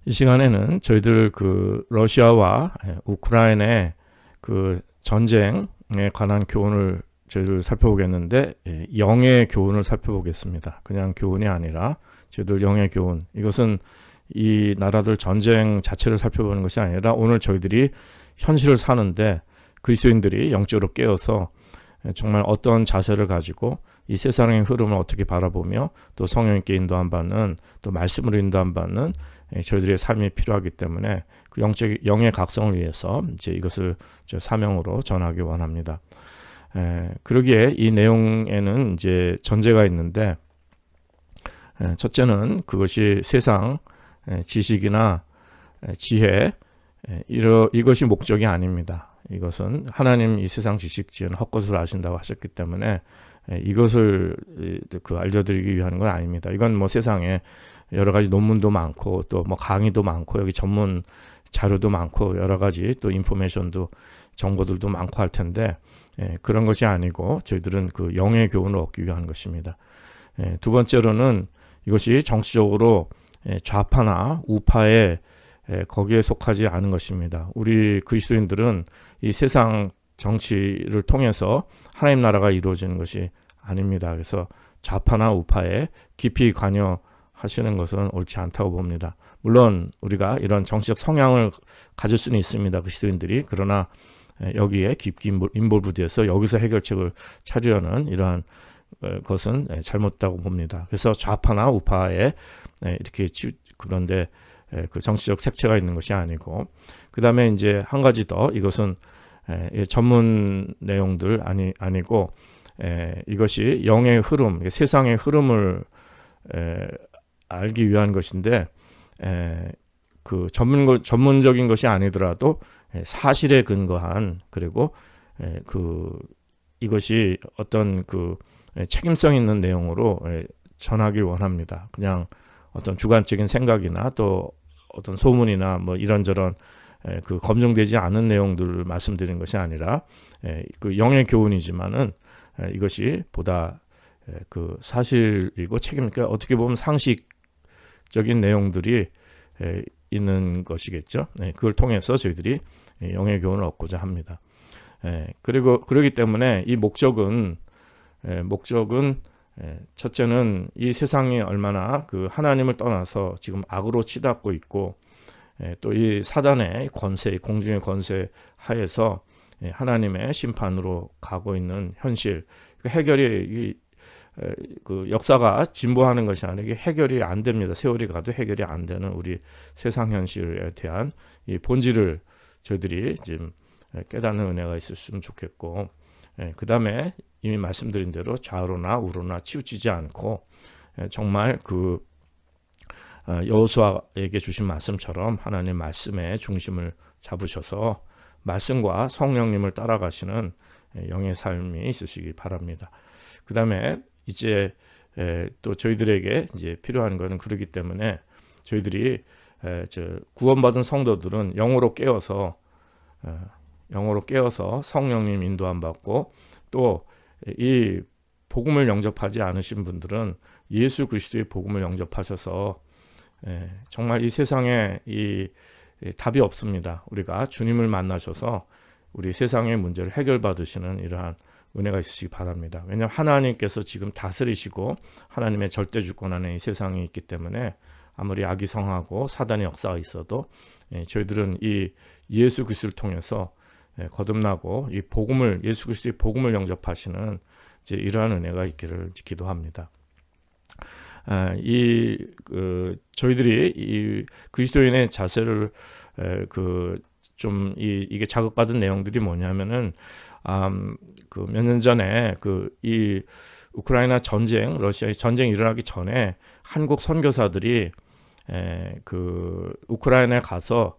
이 시간에는 저희들 그 러시아와 우크라이나의 그 전쟁에 관한 교훈을 저희들 살펴보겠는데, 영의 교훈을 살펴보겠습니다. 그냥 교훈이 아니라 저희들 영의 교훈. 이것은 이 나라들 전쟁 자체를 살펴보는 것이 아니라 오늘 저희들이 현실을 사는데 그리스도인들이 영적으로 깨어서 정말 어떤 자세를 가지고 이 세상의 흐름을 어떻게 바라보며 또 성령님께 인도함 받는, 또 말씀으로 인도함 받는 저희들의 삶이 필요하기 때문에 그 영의 각성을 위해서 이제 이것을 사명으로 전하기 원합니다. 그러기에 이 내용에는 이제 전제가 있는데, 첫째는 그것이 세상 지식이나 지혜 이것이 목적이 아닙니다. 이것은 하나님 이 세상 지식지은 헛것을 아신다고 하셨기 때문에 이것을 알려드리기 위한 건 아닙니다. 이건 뭐 세상에 여러 가지 논문도 많고 또 뭐 강의도 많고 여기 전문 자료도 많고 여러 가지 또 인포메이션도 정보들도 많고 할 텐데, 그런 것이 아니고 저희들은 그 영의 교훈을 얻기 위한 것입니다. 두 번째로는 이것이 정치적으로 좌파나 우파의 거기에 속하지 않은 것입니다. 우리 그리스도인들은 이 세상 정치를 통해서 하나님 나라가 이루어지는 것이 아닙니다. 그래서 좌파나 우파에 깊이 관여하시는 것은 옳지 않다고 봅니다. 물론 우리가 이런 정치적 성향을 가질 수는 있습니다. 그리스도인들이. 그러나 여기에 깊이 인볼브돼서 여기서 해결책을 찾으려는 이러한 것은 잘못다고 봅니다. 그래서 좌파나 우파에 이렇게 그런데 그 정치적 색채가 있는 것이 아니고, 그 다음에 이제 한 가지 더, 이것은 전문 내용들 아니고 이것이 영의 흐름, 세상의 흐름을 알기 위한 것인데, 그 전문적인 것이 아니더라도 사실에 근거한, 그리고 이것이 어떤 그 책임성 있는 내용으로 전하기 원합니다. 그냥 어떤 주관적인 생각이나 또 어떤 소문이나 뭐 이런저런 그 검증되지 않은 내용들을 말씀드리는 것이 아니라 그 영의 교훈이지만은 이것이 보다 그 사실이고 그러니까 어떻게 보면 상식적인 내용들이 있는 것이겠죠. 그걸 통해서 저희들이 영의 교훈을 얻고자 합니다. 그리고 그러기 때문에 이 목적은 첫째는 이 세상이 얼마나 그 하나님을 떠나서 지금 악으로 치닫고 있고, 또 이 사단의 권세, 공중의 권세 하에서 하나님의 심판으로 가고 있는 현실, 해결이 그 역사가 진보하는 것이 아니라 이게 해결이 안 됩니다. 세월이 가도 해결이 안 되는 우리 세상 현실에 대한 이 본질을 저희들이 지금 깨닫는 은혜가 있었으면 좋겠고, 그 다음에 이미 말씀드린 대로 좌우로나 우로나 치우치지 않고 정말 그 여호수아에게 주신 말씀처럼 하나님 말씀의 중심을 잡으셔서 말씀과 성령님을 따라가시는 영의 삶이 있으시기 바랍니다. 그 다음에 이제 또 저희들에게 이제 필요한 것은 그렇기 때문에 저희들이 구원받은 성도들은 영으로 깨어서 성령님 인도함 받고, 또 이 복음을 영접하지 않으신 분들은 예수 그리스도의 복음을 영접하셔서 정말 이 세상에 이 답이 없습니다. 우리가 주님을 만나셔서 우리 세상의 문제를 해결받으시는 이러한 은혜가 있으시기 바랍니다. 왜냐하면 하나님께서 지금 다스리시고 하나님의 절대 주권 안에 이 세상이 있기 때문에 아무리 악이 성하고 사단의 역사가 있어도 저희들은 이 예수 그리스도를 통해서 거듭나고 이 복음을, 예수 그리스도의 복음을 영접하시는 이제 이러한 은혜가 있기를 기도합니다. 저희들이 이 그리스도인의 자세를 이게 자극받은 내용들이 뭐냐면은 그 몇 년 전에 이 우크라이나 전쟁, 러시아의 전쟁이 일어나기 전에 한국 선교사들이 그 우크라이나에 가서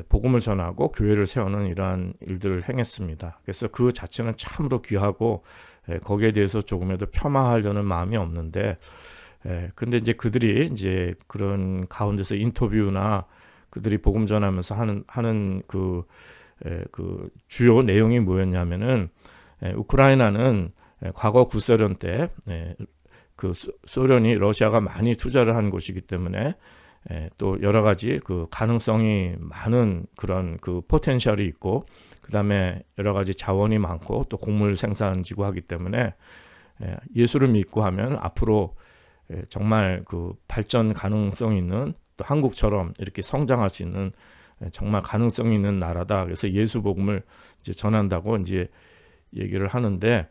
복음을 전하고 교회를 세우는 이러한 일들을 행했습니다. 그래서 그 자체는 참으로 귀하고 거기에 대해서 조금이라도 폄하하려는 마음이 없는데, 근데 이제 그들이 이제 그런 가운데서 인터뷰나 그들이 복음 전하면서 하는 그 주요 내용이 뭐였냐면은, 우크라이나는 과거 구소련 때 그 소련이 러시아가 많이 투자를 한 곳이기 때문에 또 여러 가지 그 가능성이 많은 그런 그 포텐셜이 있고, 그 다음에 여러 가지 자원이 많고 또 곡물 생산지고 하기 때문에 예수를 믿고 하면 앞으로 정말 그 발전 가능성 있는, 또 한국처럼 이렇게 성장할 수 있는 정말 가능성 있는 나라다. 그래서 예수 복음을 이제 전한다고 이제 얘기를 하는데,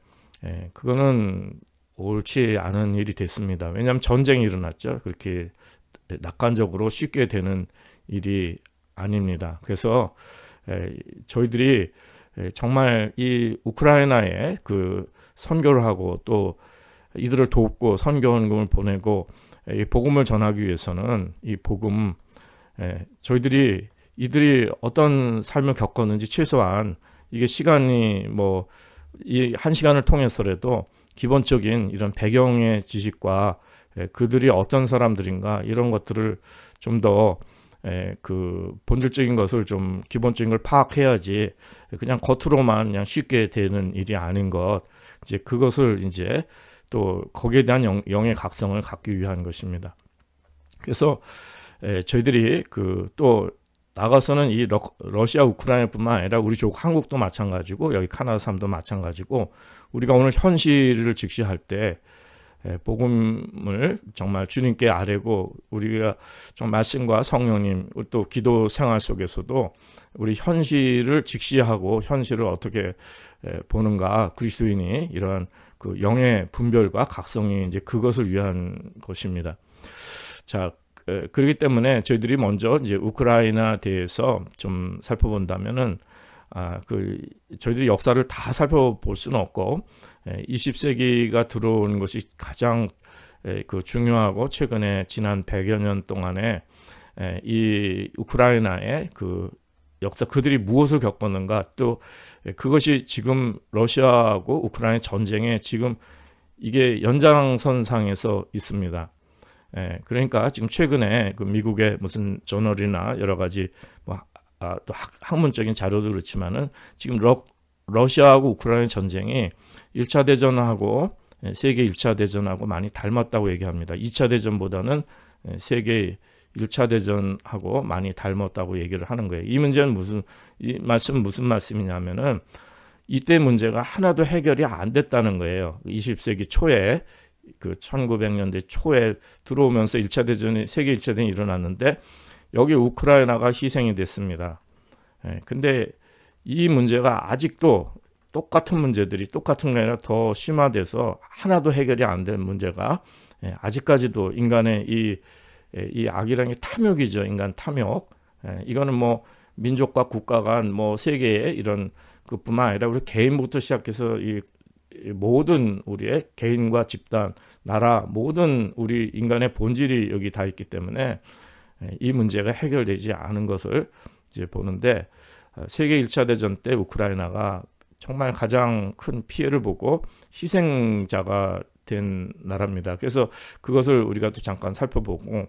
그거는 옳지 않은 일이 됐습니다. 왜냐하면 전쟁이 일어났죠. 그렇게 낙관적으로 쉽게 되는 일이 아닙니다. 그래서 저희들이 정말 이 우크라이나에 그 선교를 하고 또 이들을 돕고 선교원금을 보내고 이 복음을 전하기 위해서는 이 복음, 저희들이 이들이 어떤 삶을 겪었는지 최소한 이게 시간이 뭐 이 한 시간을 통해서라도 기본적인 이런 배경의 지식과 그들이 어떤 사람들인가 이런 것들을 좀 더 그 본질적인 것을 좀 기본적인 걸 파악해야지 그냥 겉으로만 그냥 쉽게 되는 일이 아닌 것, 이제 그것을 이제 또 거기에 대한 영의 각성을 갖기 위한 것입니다. 그래서 저희들이 그 또 나가서는 이 러시아 우크라이나뿐만 아니라 우리 조국 한국도 마찬가지고 여기 카나다 삶도 마찬가지고 우리가 오늘 현실을 직시할 때 복음을 정말 주님께 아뢰고 우리가 좀 말씀과 성령님 또 기도 생활 속에서도 우리 현실을 직시하고 현실을 어떻게 보는가, 그리스도인이 이러한 그 영의 분별과 각성이 이제 그것을 위한 것입니다. 자, 그렇기 때문에 저희들이 먼저 이제 우크라이나 대해서 좀 살펴본다면은 저희들이 역사를 다 살펴볼 수는 없고 20세기가 들어오는 것이 가장 그 중요하고 최근에 지난 100여 년 동안에 이 우크라이나의 그 역사, 그들이 무엇을 겪었는가, 또 그것이 지금 러시아하고 우크라이나 전쟁에 지금 이게 연장선상에서 있습니다. 그러니까 지금 최근에 그 미국의 무슨 저널이나 여러 가지 또 학문적인 자료도 그렇지만은 지금 러시아하고 우크라이나 전쟁이 1차 대전하고 세계 1차 대전하고 많이 닮았다고 얘기합니다. 2차 대전보다는 세계 1차 대전하고 많이 닮았다고 얘기를 하는 거예요. 이 문제는 이 말씀은 무슨 말씀이냐면은 이때 문제가 하나도 해결이 안 됐다는 거예요. 20세기 초에 그 1900년대 초에 들어오면서 1차 대전이, 세계 1차 대전이 일어났는데 여기 우크라이나가 희생이 됐습니다. 근데 이 문제가 아직도 똑같은 문제들이 똑같은 게 아니라 더 심화돼서 하나도 해결이 안 된 문제가 아직까지도 인간의 이 악이라는 게 탐욕이죠. 인간 탐욕. 이거는 뭐 민족과 국가 간 뭐 세계의 이런 그뿐만 아니라 우리 개인부터 시작해서 이 모든 우리의 개인과 집단, 나라, 모든 우리 인간의 본질이 여기 다 있기 때문에 이 문제가 해결되지 않은 것을 이제 보는데, 세계 1차 대전 때 우크라이나가 정말 가장 큰 피해를 보고 희생자가 된 나라입니다. 그래서 그것을 우리가 또 잠깐 살펴보고,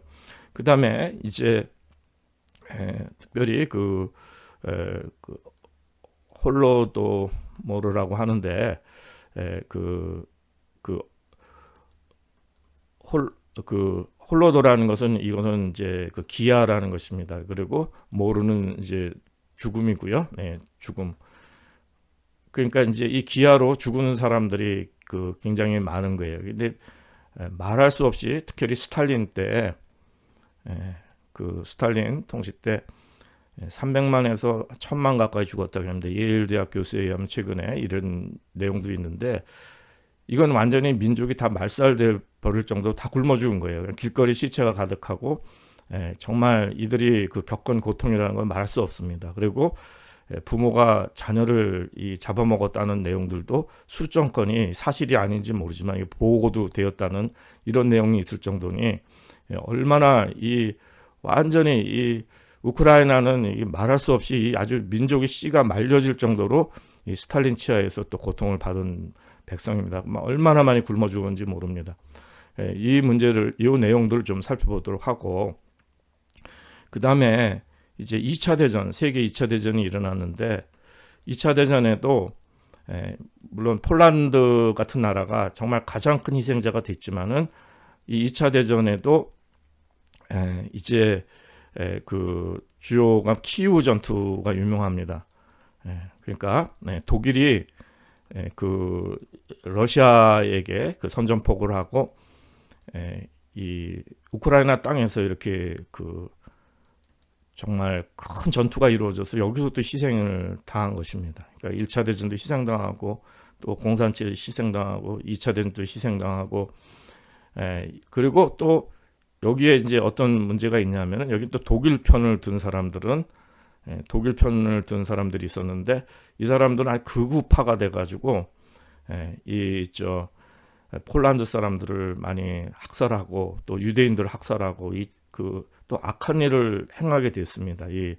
그 다음에 이제 특별히 그 홀로도모르라고 하는데 홀로도라는 것은 이것은 이제 그 기아라는 것입니다. 그리고 모르는 이제 죽음이고요. 죽음. 그러니까 이제 이 기아로 죽은 사람들이 그 굉장히 많은 거예요. 근데 말할 수 없이 특별히 스탈린 때, 그 스탈린 통치 때 300만에서 1000만 가까이 죽었다고 합니다. 예일 대학 교수에 의하면 최근에 이런 내용도 있는데, 이건 완전히 민족이 다 말살돼 버릴 정도로 다 굶어 죽은 거예요. 길거리 시체가 가득하고 정말 이들이 그 겪은 고통이라는 걸 말할 수 없습니다. 그리고 부모가 자녀를 잡아먹었다는 내용들도 수천 건이 사실이 아닌지 모르지만 보고도 되었다는 이런 내용이 있을 정도니, 얼마나 완전히 이 우크라이나는 말할 수 없이 아주 민족의 씨가 말려질 정도로 이 스탈린 치하에서 또 고통을 받은 백성입니다. 얼마나 많이 굶어 죽었는지 모릅니다. 이 문제를, 이 내용들을 좀 살펴보도록 하고, 그 다음에 이제 2차 대전, 세계 2차 대전이 일어났는데, 2차 대전에도 물론 폴란드 같은 나라가 정말 가장 큰 희생자가 됐지만은 이 2차 대전에도 이제 그 주요가 키우 전투가 유명합니다. 그러니까 독일이 그 러시아에게 그 선전포고를 하고 이 우크라이나 땅에서 이렇게 그 정말 큰 전투가 이루어져서 여기서 또 희생을 당한 것입니다. 그러니까 1차 대전도 희생당하고 또 공산주의 희생당하고 2차 대전도 희생당하고 그리고 또 여기에 이제 어떤 문제가 있냐면은 여기 또 독일 편을 든 사람들은 독일 편을 든 사람들이 있었는데 이 사람들은 아주 극우파가 돼가지고 이 폴란드 사람들을 많이 학살하고 또 유대인들을 학살하고 또 악한 일을 행하게 됐습니다. 이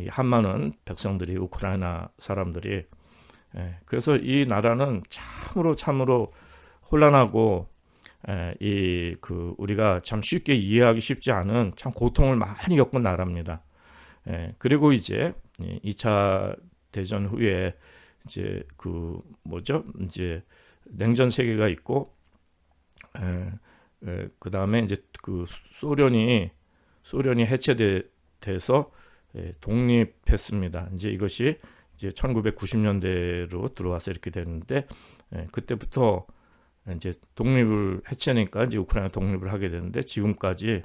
한많은 백성들이 우크라이나 사람들이 그래서 이 나라는 참으로 혼란하고 우리가 참 쉽게 이해하기 쉽지 않은 참 고통을 많이 겪은 나라입니다. 그리고 이제 2차 대전 후에 이제 이제 냉전 세계가 있고 그 다음에 이제 그 소련이 해체돼서 독립했습니다. 이제 이것이 이제 1990년대로 들어와서 이렇게 되는데 그때부터 이제 독립을 해체니까 이제 우크라이나 독립을 하게 되는데 지금까지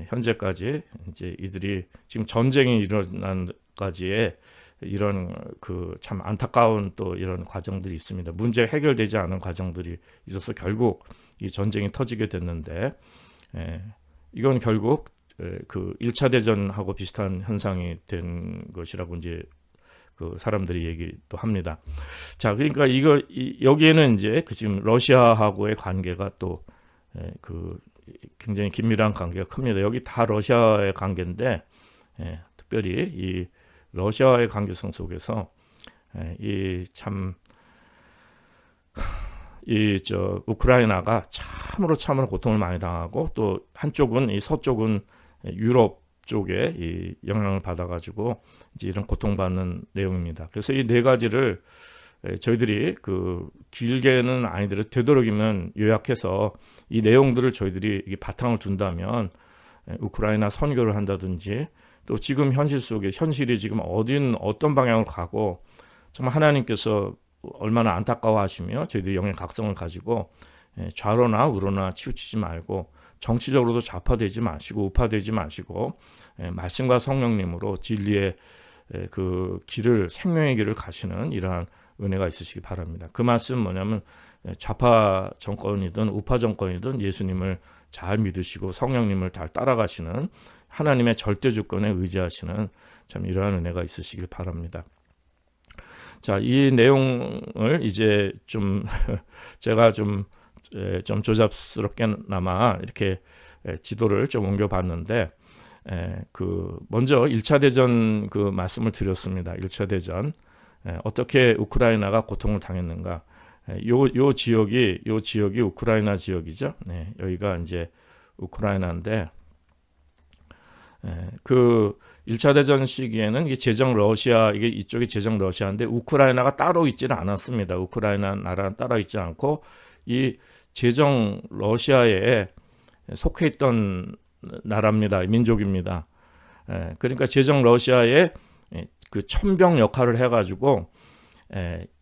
현재까지 이제 이들이 지금 전쟁이 일어난까지의 이런 그 참 안타까운 또 이런 과정들이 있습니다. 문제 해결되지 않은 과정들이 있어서 결국 이 전쟁이 터지게 됐는데 이건 결국 그 1차 대전하고 비슷한 현상이 된 것이라고 이제 그 사람들이 얘기도 합니다. 자, 그러니까 여기에는 이제 그 지금 러시아하고의 관계가 또 그 굉장히 긴밀한 관계가 큽니다. 여기 다 러시아의 관계인데 특별히 이 러시아와의 관계성 속에서 우크라이나가 참으로 고통을 많이 당하고 또 한쪽은 이 서쪽은 유럽 쪽에 이 영향을 받아가지고 이제 이런 고통받는 내용입니다. 그래서 이 네 가지를 저희들이 그 길게는 아니더라도 되도록이면 요약해서 이 내용들을 저희들이 이게 바탕을 둔다면 우크라이나 선교를 한다든지 또 지금 현실이 지금 어떤 방향으로 가고 정말 하나님께서 얼마나 안타까워하시며 저희들이 영의 각성을 가지고 좌로나 우로나 치우치지 말고 정치적으로도 좌파되지 마시고 우파되지 마시고 말씀과 성령님으로 진리의 그 생명의 길을 가시는 이러한 은혜가 있으시기 바랍니다. 그 말씀은 뭐냐면 좌파 정권이든 우파 정권이든 예수님을 잘 믿으시고 성령님을 잘 따라가시는 하나님의 절대 주권에 의지하시는 참 이러한 은혜가 있으시길 바랍니다. 자, 이 내용을 이제 좀 제가 좀 조잡스럽게나마 이렇게 지도를 좀 옮겨봤는데 먼저 1차 대전 그 말씀을 드렸습니다. 1차 대전 어떻게 우크라이나가 고통을 당했는가? 요 지역이 우크라이나 지역이죠. 여기가 이제 우크라이나인데 그 1차 대전 시기에는 이쪽이 제정 러시아인데 우크라이나가 따로 있지는 않았습니다. 우크라이나 나라는 따로 있지 않고 이 제정 러시아에 속해 있던 나라입니다. 민족입니다. 그러니까 제정 러시아에 그 천병 역할을 해가지고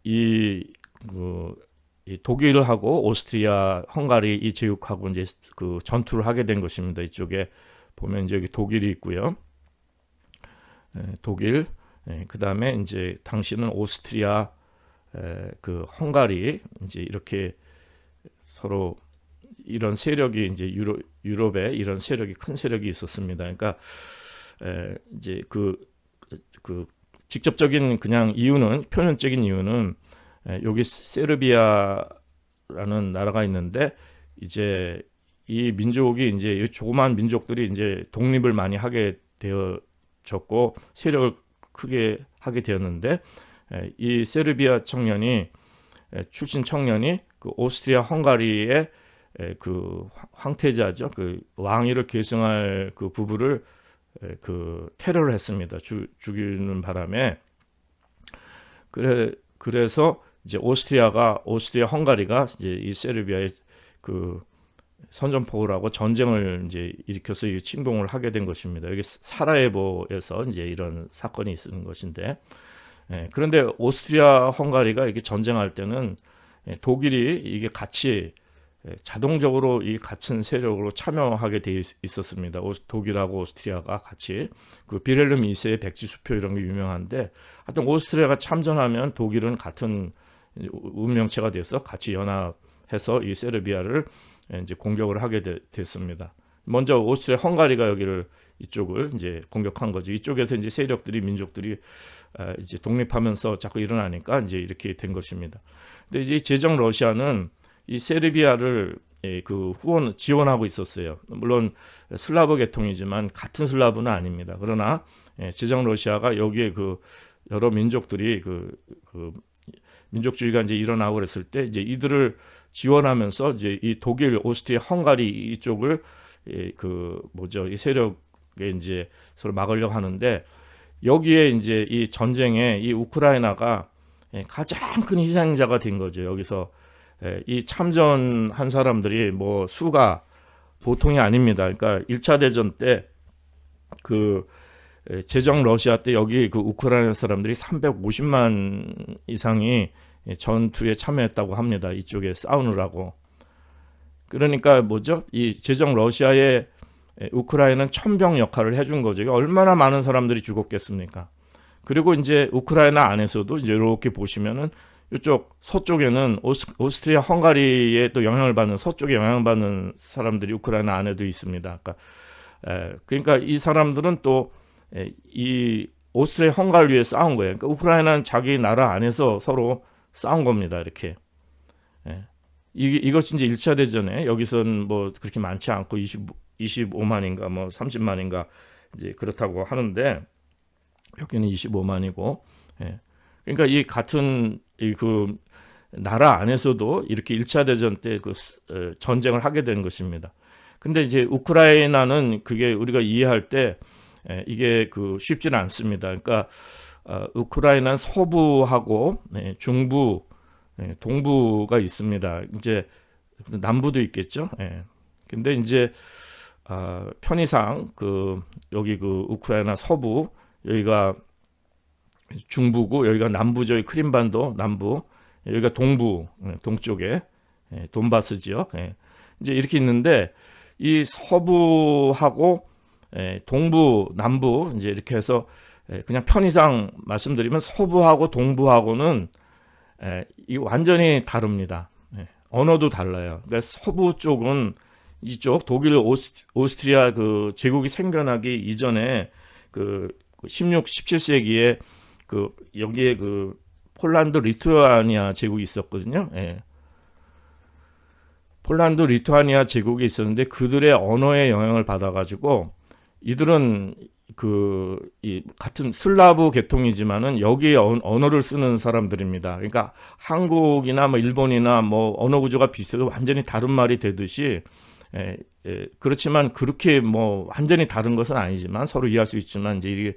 이 독일하고 오스트리아, 헝가리 이 제국하고 이제 그 전투를 하게 된 것입니다. 이쪽에 보면 이제 여기 독일이 있고요. 독일, 그 다음에 이제 당시는 오스트리아, 그 헝가리 이제 이렇게 서로 이런 세력이 이제 유럽에 이런 큰 세력이 있었습니다. 그러니까 이제 그 직접적인 그냥 표면적인 이유는 여기 세르비아라는 나라가 있는데 이제 이 민족이 이제 조그마한 민족들이 이제 독립을 많이 하게 되어졌고 세력을 크게 하게 되었는데 이 세르비아 출신 청년이 그 오스트리아 헝가리의 그 황태자죠. 그 왕위를 계승할 그 부부를 그 테러를 했습니다. 죽이는 바람에 그래서 이제 오스트리아 헝가리가 이제 이 세르비아의 그 선전포고라고 전쟁을 이제 일으켜서 이 침공을 하게 된 것입니다. 여기 사라예보에서 이제 이런 사건이 있는 것인데, 그런데 오스트리아 헝가리가 이게 전쟁할 때는 독일이 이게 같이 자동적으로 이 같은 세력으로 참여하게 돼 있었습니다. 독일하고 오스트리아가 같이 그 비렐름 2세의 백지수표 이런 게 유명한데, 하여튼 오스트리아가 참전하면 독일은 같은 운명체가 돼서 같이 연합해서 이 세르비아를 이제 공격을 하게 됐습니다. 먼저 오스트리아 헝가리가 이쪽을 이제 공격한 거죠. 이쪽에서 이제 세력들이 민족들이 이제 독립하면서 자꾸 일어나니까 이제 이렇게 된 것입니다. 근데 이제 제정 러시아는 이 세르비아를 그 지원하고 있었어요. 물론 슬라브 계통이지만 같은 슬라브는 아닙니다. 그러나 제정 러시아가 여기에 그 여러 민족들이 그 민족주의가 이제 일어나고 그랬을 때 이제 이들을 지원하면서 이제 이 독일, 오스트리아, 헝가리 이쪽을 이 세력에 이제 서로 막으려고 하는데, 여기에 이제 이 전쟁에 이 우크라이나가 가장 큰 희생자가 된 거죠. 여기서 이 참전한 사람들이 뭐 수가 보통이 아닙니다. 그러니까 1차 대전 때 제정 러시아 때 여기 그 우크라이나 사람들이 350만 이상이 전투에 참여했다고 합니다. 이쪽에 싸우느라고. 그러니까 뭐죠? 이 제정 러시아의 우크라이나는 천병 역할을 해준 거죠. 얼마나 많은 사람들이 죽었겠습니까? 그리고 이제 우크라이나 안에서도 이제 이렇게 보시면은 이쪽 서쪽에는 오스트리아 헝가리에 또 영향을 받는, 서쪽에 영향을 받는 사람들이 우크라이나 안에도 있습니다. 그러니까 이 사람들은 또 이 오스트리아 헝가리에 싸운 거예요. 그러니까 우크라이나는 자기 나라 안에서 서로 싸운 겁니다. 이렇게. 이것이 이제 1차 대전에 여기서는 뭐 그렇게 많지 않고 25만인가 뭐 30만인가 이제 그렇다고 하는데, 여기는 25만이고. 그러니까 이 같은 그 나라 안에서도 이렇게 1차 대전 때 전쟁을 하게 된 것입니다. 근데 이제 우크라이나는 그게 우리가 이해할 때 이게 쉽지는 않습니다. 그러니까 우크라이나는 서부하고 중부, 동부가 있습니다. 이제 남부도 있겠죠. 근데 이제 편의상 여기 우크라이나 서부, 여기가 중부고, 여기가 남부죠. 크림반도 남부, 여기가 동부, 동쪽에 돈바스 지역. 이제 이렇게 있는데, 이 서부하고 동부, 남부 이제 이렇게 해서 그냥 편의상 말씀드리면 서부하고 동부하고는 이 완전히 다릅니다. 언어도 달라요. 그러니까 서부 쪽은 이쪽 독일, 오스트리아 제국이 생겨나기 이전에 16, 17세기에 여기에 폴란드, 리투아니아 제국이 있었거든요. 폴란드, 리투아니아 제국이 있었는데 그들의 언어의 영향을 받아가지고 이들은 이 같은 슬라브 계통이지만은 여기에 언어를 쓰는 사람들입니다. 그러니까 한국이나 뭐 일본이나 뭐 언어 구조가 비슷해서 완전히 다른 말이 되듯이, 그렇지만 그렇게 뭐 완전히 다른 것은 아니지만 서로 이해할 수 있지만, 이제 이게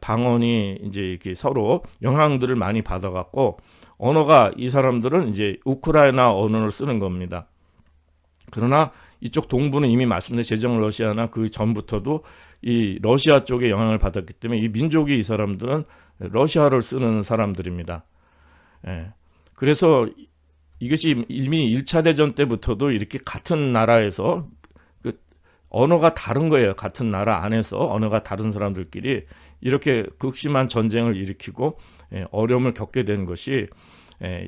방언이 이제 이렇게 서로 영향들을 많이 받아갖고 언어가, 이 사람들은 이제 우크라이나 언어를 쓰는 겁니다. 그러나 이쪽 동부는 이미 말씀드린 제정 러시아나 그 전부터도 이 러시아 쪽에 영향을 받았기 때문에 이 민족이, 이 사람들은 러시아를 쓰는 사람들입니다. 그래서 이것이 이미 1차 대전 때부터도 이렇게 같은 나라에서 언어가 다른 거예요. 같은 나라 안에서 언어가 다른 사람들끼리 이렇게 극심한 전쟁을 일으키고 어려움을 겪게 된 것이,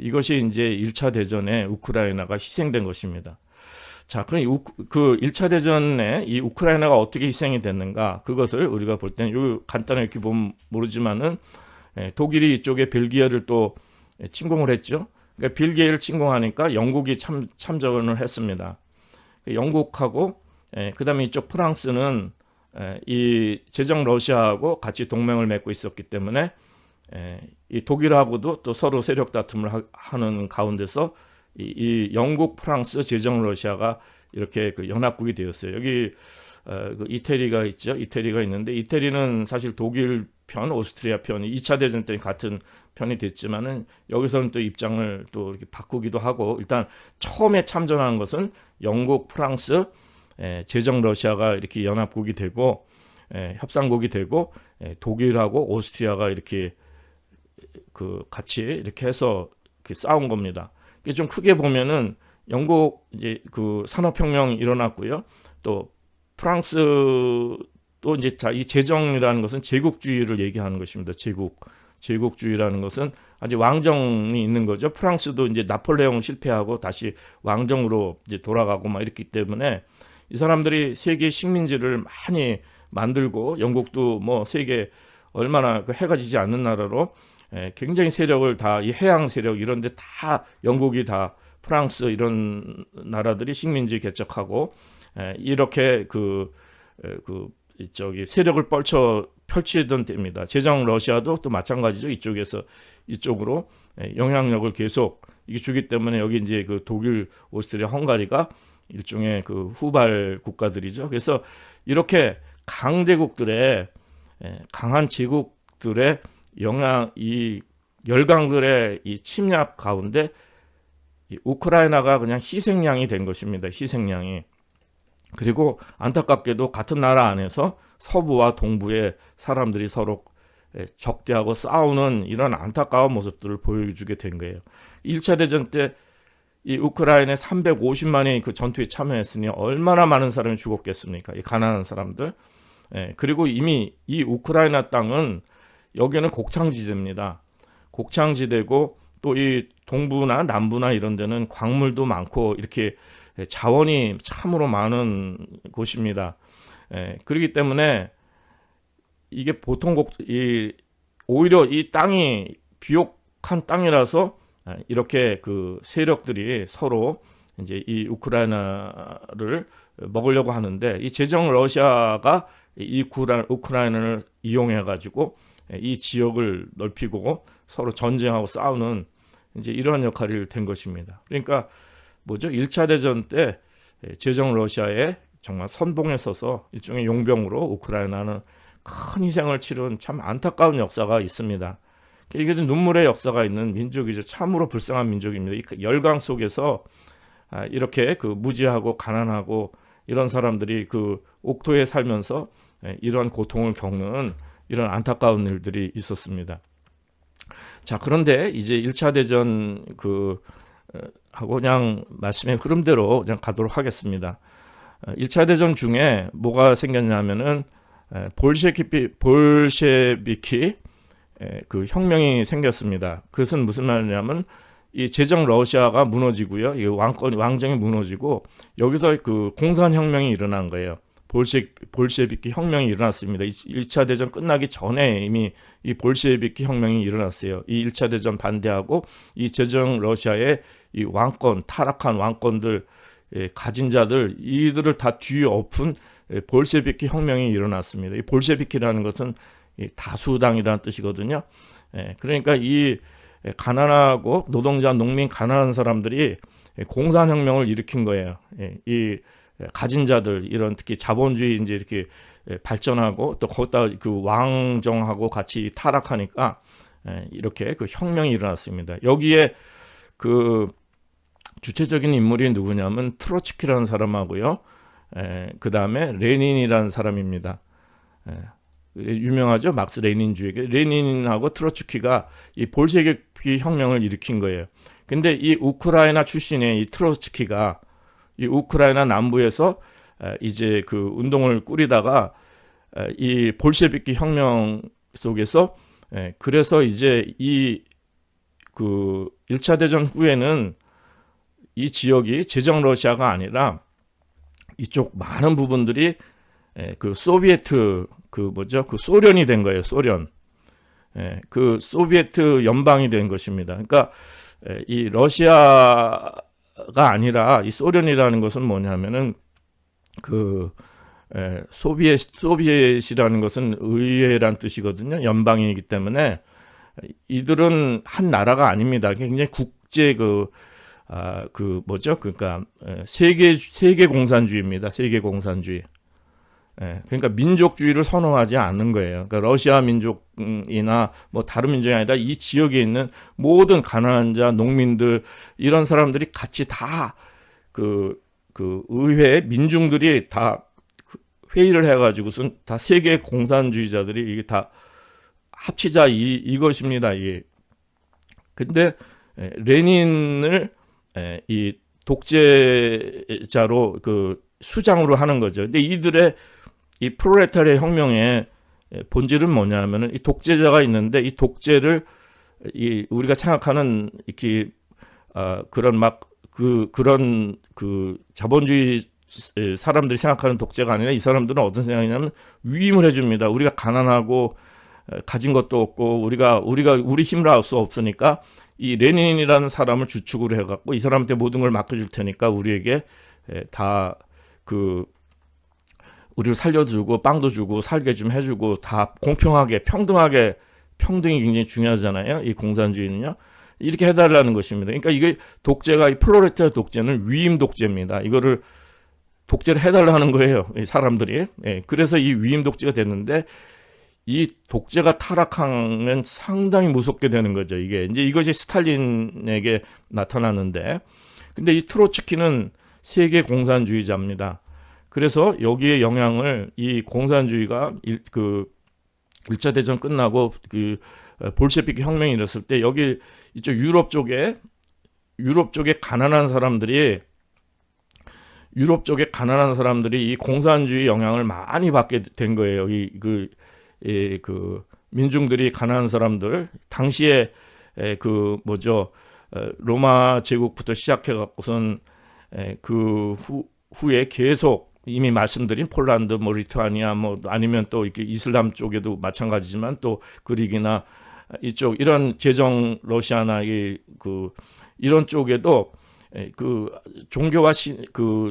이것이 이제 1차 대전에 우크라이나가 희생된 것입니다. 자, 그럼 그 1차 대전에 이 우크라이나가 어떻게 희생이 됐는가, 그것을 우리가 볼 때는 간단하게 이렇게 보면 모르지만은, 독일이 이쪽에 벨기에를 또 침공을 했죠. 그러니까 벨기에를 침공하니까 영국이 참전을 했습니다. 영국하고 그다음에 이쪽 프랑스는 이 제정 러시아하고 같이 동맹을 맺고 있었기 때문에 이 독일하고도 또 서로 세력 다툼을 하는 가운데서 이 영국, 프랑스, 제정 러시아가 이렇게 연합국이 되었어요. 여기 이태리가 있죠. 이태리가 있는데 이태리는 사실 독일 편, 오스트리아 편이 2차 대전 때 같은 편이 됐지만은 여기서는 또 입장을 또 이렇게 바꾸기도 하고, 일단 처음에 참전한 것은 영국, 프랑스, 제정 러시아가 이렇게 연합국이 되고 협상국이 되고, 독일하고 오스트리아가 이렇게 그 같이 이렇게 해서 이렇게 싸운 겁니다. 이게 좀 크게 보면은 영국 이제 그 산업혁명이 일어났고요. 또 프랑스 또 이제 이 제정이라는 것은 제국주의를 얘기하는 것입니다. 제국주의라는 것은 아직 왕정이 있는 거죠. 프랑스도 이제 나폴레옹 실패하고 다시 왕정으로 이제 돌아가고 막 이랬기 때문에 이 사람들이 세계 식민지를 많이 만들고, 영국도 뭐 세계 얼마나 그 해가 지지 않는 나라로 굉장히 세력을 다, 이 해양 세력 이런 데 다 영국이 다, 프랑스 이런 나라들이 식민지 개척하고 이렇게 저기 세력을 펼치던 때입니다. 제정 러시아도 또 마찬가지죠. 이쪽에서 이쪽으로 영향력을 계속 이게 주기 때문에 여기 이제 그 독일, 오스트리아, 헝가리가 일종의 그 후발 국가들이죠. 그래서 이렇게 강대국들의 강한 제국들의 이 열강들의 이 침략 가운데 이 우크라이나가 그냥 희생양이 된 것입니다. 희생양이. 그리고 안타깝게도 같은 나라 안에서 서부와 동부의 사람들이 서로 적대하고 싸우는 이런 안타까운 모습들을 보여주게 된 거예요. 1차 대전 때 이 우크라이나에 350만이 그 전투에 참여했으니 얼마나 많은 사람이 죽었겠습니까? 이 가난한 사람들. 그리고 이미 이 우크라이나 땅은 여기는 곡창지대입니다. 곡창지대고 또 이 동부나 남부나 이런 데는 광물도 많고 이렇게 자원이 참으로 많은 곳입니다. 그렇기 때문에 이게 보통 오히려 이 땅이 비옥한 땅이라서 이렇게 그 세력들이 서로 이제 이 우크라이나를 먹으려고 하는데, 이 제정 러시아가 이 우크라이나를 이용해 가지고 이 지역을 넓히고 서로 전쟁하고 싸우는 이제 이러한 역할이 된 것입니다. 그러니까 뭐죠? 1차 대전 때 제정 러시아에 정말 선봉에 서서 일종의 용병으로 우크라이나는 큰 희생을 치른 참 안타까운 역사가 있습니다. 이게 눈물의 역사가 있는 민족이죠. 참으로 불쌍한 민족입니다. 이 열강 속에서 이렇게 그 무지하고 가난하고 이런 사람들이 그 옥토에 살면서 이러한 고통을 겪는 이런 안타까운 일들이 있었습니다. 자, 그런데 이제 1차 대전 하고 그냥 말씀의 흐름대로 그냥 가도록 하겠습니다. 1차 대전 중에 뭐가 생겼냐면은 볼셰비키 그 혁명이 생겼습니다. 그것은 무슨 말이냐면 이 제정 러시아가 무너지고요. 이 왕정이 무너지고 여기서 그 공산혁명이 일어난 거예요. 볼셰비키 혁명이 일어났습니다. 1차 대전 끝나기 전에 이미 이 볼셰비키 혁명이 일어났어요. 이 1차 대전 반대하고 이 제정 러시아의 이 왕권, 타락한 왕권들, 가진 자들, 이들을 다 뒤엎은 볼셰비키 혁명이 일어났습니다. 이 볼셰비키라는 것은 이 다수당이라는 뜻이거든요. 그러니까 이 가난하고 노동자, 농민, 가난한 사람들이 공산혁명을 일으킨 거예요. 이 가진 자들, 이런 특히 자본주의 이제 이렇게 발전하고 또 거기다 그 왕정하고 같이 타락하니까 이렇게 그 혁명이 일어났습니다. 여기에 그 주체적인 인물이 누구냐면 트로츠키라는 사람하고요. 그 다음에 레닌이라는 사람입니다. 유명하죠. 막스 레닌주의. 레닌하고 트로츠키가 이 볼셰비키 혁명을 일으킨 거예요. 근데 이 우크라이나 출신의 이 트로츠키가 이 우크라이나 남부에서 이제 그 운동을 꾸리다가 이 볼셰비키 혁명 속에서 그래서 이제 이 그 1차 대전 후에는 이 지역이 제정 러시아가 아니라 이쪽 많은 부분들이 그 소비에트 그 소련이 된 거예요. 소련. 그 소비에트 연방이 된 것입니다. 그러니까 이 러시아가 아니라 이 소련이라는 것은 뭐냐면은 그 소비엣이라는 것은 의회란 뜻이거든요. 연방이기 때문에 이들은 한 나라가 아닙니다. 굉장히 국제 그러니까 세계 공산주의입니다. 세계 공산주의. 그러니까 민족주의를 선호하지 않는 거예요. 그러니까 러시아 민족이나 뭐 다른 민족이 아니라 이 지역에 있는 모든 가난한 자, 농민들 이런 사람들이 같이 다 그 의회 민중들이 다 회의를 해가지고선 다 세계 공산주의자들이 이게 다 합치자 이것입니다. 이게 근데 레닌을 이 독재자로 그 수장으로 하는 거죠. 근데 이들의 이 프롤레타리아 혁명의 본질은 뭐냐면은 이 독재자가 있는데 이 독재를 이 우리가 생각하는 이렇게 그런 그런 자본주의 사람들이 생각하는 독재가 아니라 이 사람들은 어떤 생각이냐면 위임을 해줍니다. 우리가 가난하고 가진 것도 없고 우리가 우리 힘으로 할 수 없으니까 이 레닌이라는 사람을 주축으로 해갖고 이 사람한테 모든 걸 맡겨줄 테니까 우리에게 다 우리를 살려주고 빵도 주고 살게 좀 해주고 다 공평하게 평등하게 평등이 굉장히 중요하잖아요. 이 공산주의는요. 이렇게 해달라는 것입니다. 그러니까 이게 독재가 이 플로레타리아 독재는 위임 독재입니다. 이거를 독재를 해달라는 거예요. 이 사람들이. 그래서 이 위임 독재가 됐는데 이 독재가 타락하면 상당히 무섭게 되는 거죠. 이제 이것이 스탈린에게 나타나는데, 근데 이 트로츠키는 세계 공산주의자입니다. 그래서 여기에 영향을 이 공산주의가 1차 대전 끝나고 볼셰비키 혁명이 일었을 때 여기 이쪽 유럽 쪽에 가난한 사람들이 이 공산주의 영향을 많이 받게 된 거예요. 민중들이 가난한 사람들 당시에 로마 제국부터 시작해 갖고선 후에 계속 이미 말씀드린 폴란드, 리투아니아 아니면 또 이렇게 이슬람 쪽에도 마찬가지지만 또 그릭이나 이쪽 이런 제정 러시아나 이런 쪽에도 종교와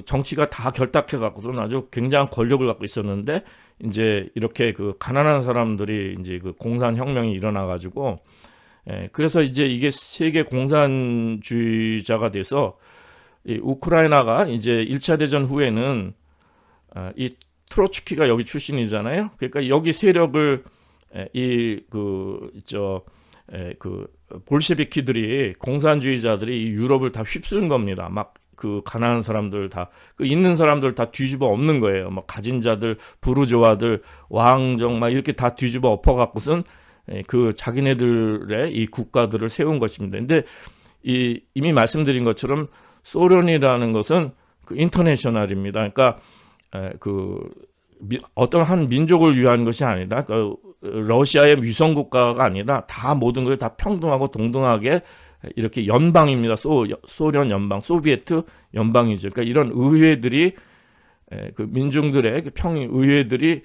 정치가 다 결탁해 갖고는 아주 굉장한 권력을 갖고 있었는데 이제 이렇게 가난한 사람들이 이제 공산 혁명이 일어나 가지고 그래서 이제 이게 세계 공산주의자가 돼서 이 우크라이나가 이제 1차 대전 후에는 이 트로츠키가 여기 출신이잖아요. 그러니까 여기 세력을 볼셰비키들이 공산주의자들이 이 유럽을 다 휩쓸은 겁니다. 막 가난한 사람들 다 있는 사람들 다 뒤집어 엎는 거예요. 가진 자들, 부르주아들, 왕정 이렇게 다 뒤집어 엎어 갖고선 자기네들의 이 국가들을 세운 것입니다. 근데 이미 말씀드린 것처럼 소련이라는 것은 인터내셔널입니다. 그러니까 어떤 한 민족을 위한 것이 아니라 러시아의 위성 국가가 아니라 다 모든 걸 다 평등하고 동등하게 이렇게 연방입니다. 소련 연방, 소비에트 연방이죠. 그러니까 이런 의회들이 민중들의 의회들이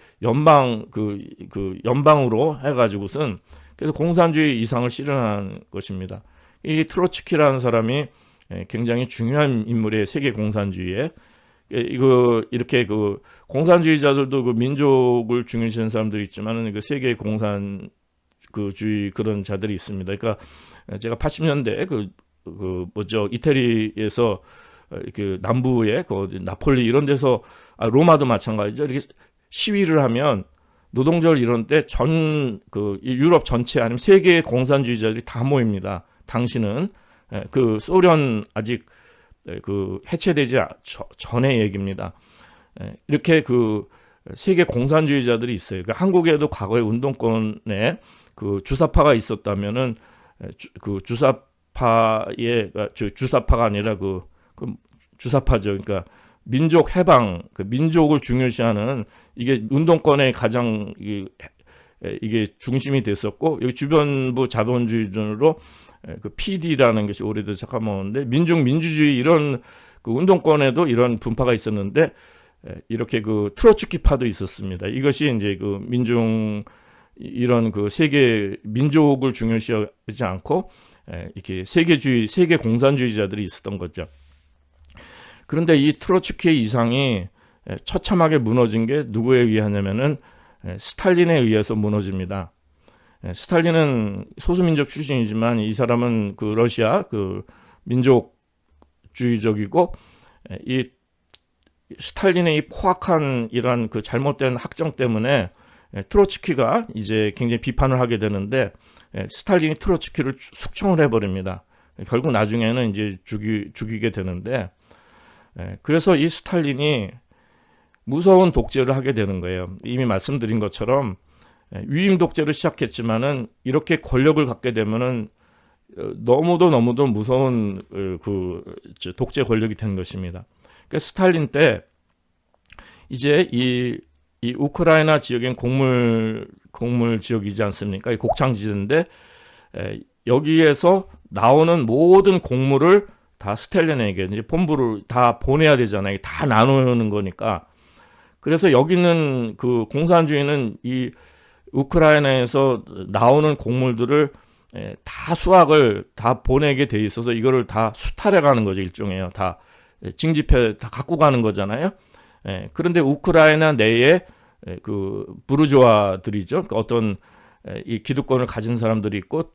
연방으로 해가지고선 그래서 공산주의 이상을 실현한 것입니다. 이 트로츠키라는 사람이 굉장히 중요한 인물이에요. 세계 공산주의에. 이렇게 공산주의자들도 민족을 중요시하는 사람들이 있지만은 세계 공산주의 그런 자들이 있습니다. 그러니까 제가 80년대 이태리에서 남부에 나폴리 이런 데서 로마도 마찬가지죠. 이렇게 시위를 하면 노동절 이런 때 유럽 전체 아니면 세계 공산주의자들이 다 모입니다. 당시는 소련 아직 해체되지 전의 얘기입니다. 이렇게 세계 공산주의자들이 있어요. 그러니까 한국에도 과거에 운동권에 주사파가 있었다면은 주사파가 아니라 주사파죠. 그러니까 민족 해방, 민족을 중요시하는 이게 운동권의 가장 이게 중심이 됐었고 여기 주변부 자본주의적으로 PD라는 것이 오래돼서 잠깐만는데 민주주의 이런 운동권에도 이런 분파가 있었는데 이렇게 트로츠키파도 있었습니다. 이것이 이제 이런 세계 민족을 중요시하지 않고 이렇게 세계 공산주의자들이 있었던 거죠. 그런데 이 트로츠키의 이상이 처참하게 무너진 게 누구에 의하냐면은 스탈린에 의해서 무너집니다. 스탈린은 소수민족 출신이지만 이 사람은 러시아 민족주의적이고 이 스탈린의 이 포악한 이러한 그 잘못된 학정 때문에 트로츠키가 이제 굉장히 비판을 하게 되는데 스탈린이 트로츠키를 숙청을 해버립니다. 결국 나중에는 이제 죽이게 되는데 그래서 이 스탈린이 무서운 독재를 하게 되는 거예요. 이미 말씀드린 것처럼 위임 독재를 시작했지만은 이렇게 권력을 갖게 되면은 너무도 무서운 그 독재 권력이 된 것입니다. 그러니까 스탈린 때 이제 이 우크라이나 지역엔 곡물 지역이지 않습니까? 이 곡창지대인데 여기에서 나오는 모든 곡물을 다 스탈린에게 이제 본부를 다 보내야 되잖아요. 다 나누는 거니까. 그래서 여기는 그 공산주의는 이 우크라이나에서 나오는 곡물들을 다 수확을 다 보내게 돼 있어서 이거를 다 수탈해 가는 거죠. 일종이에요. 다 징집해 다 갖고 가는 거잖아요. 그런데 우크라이나 내에 그 부르주아들이죠. 어떤 이 기득권을 가진 사람들이 있고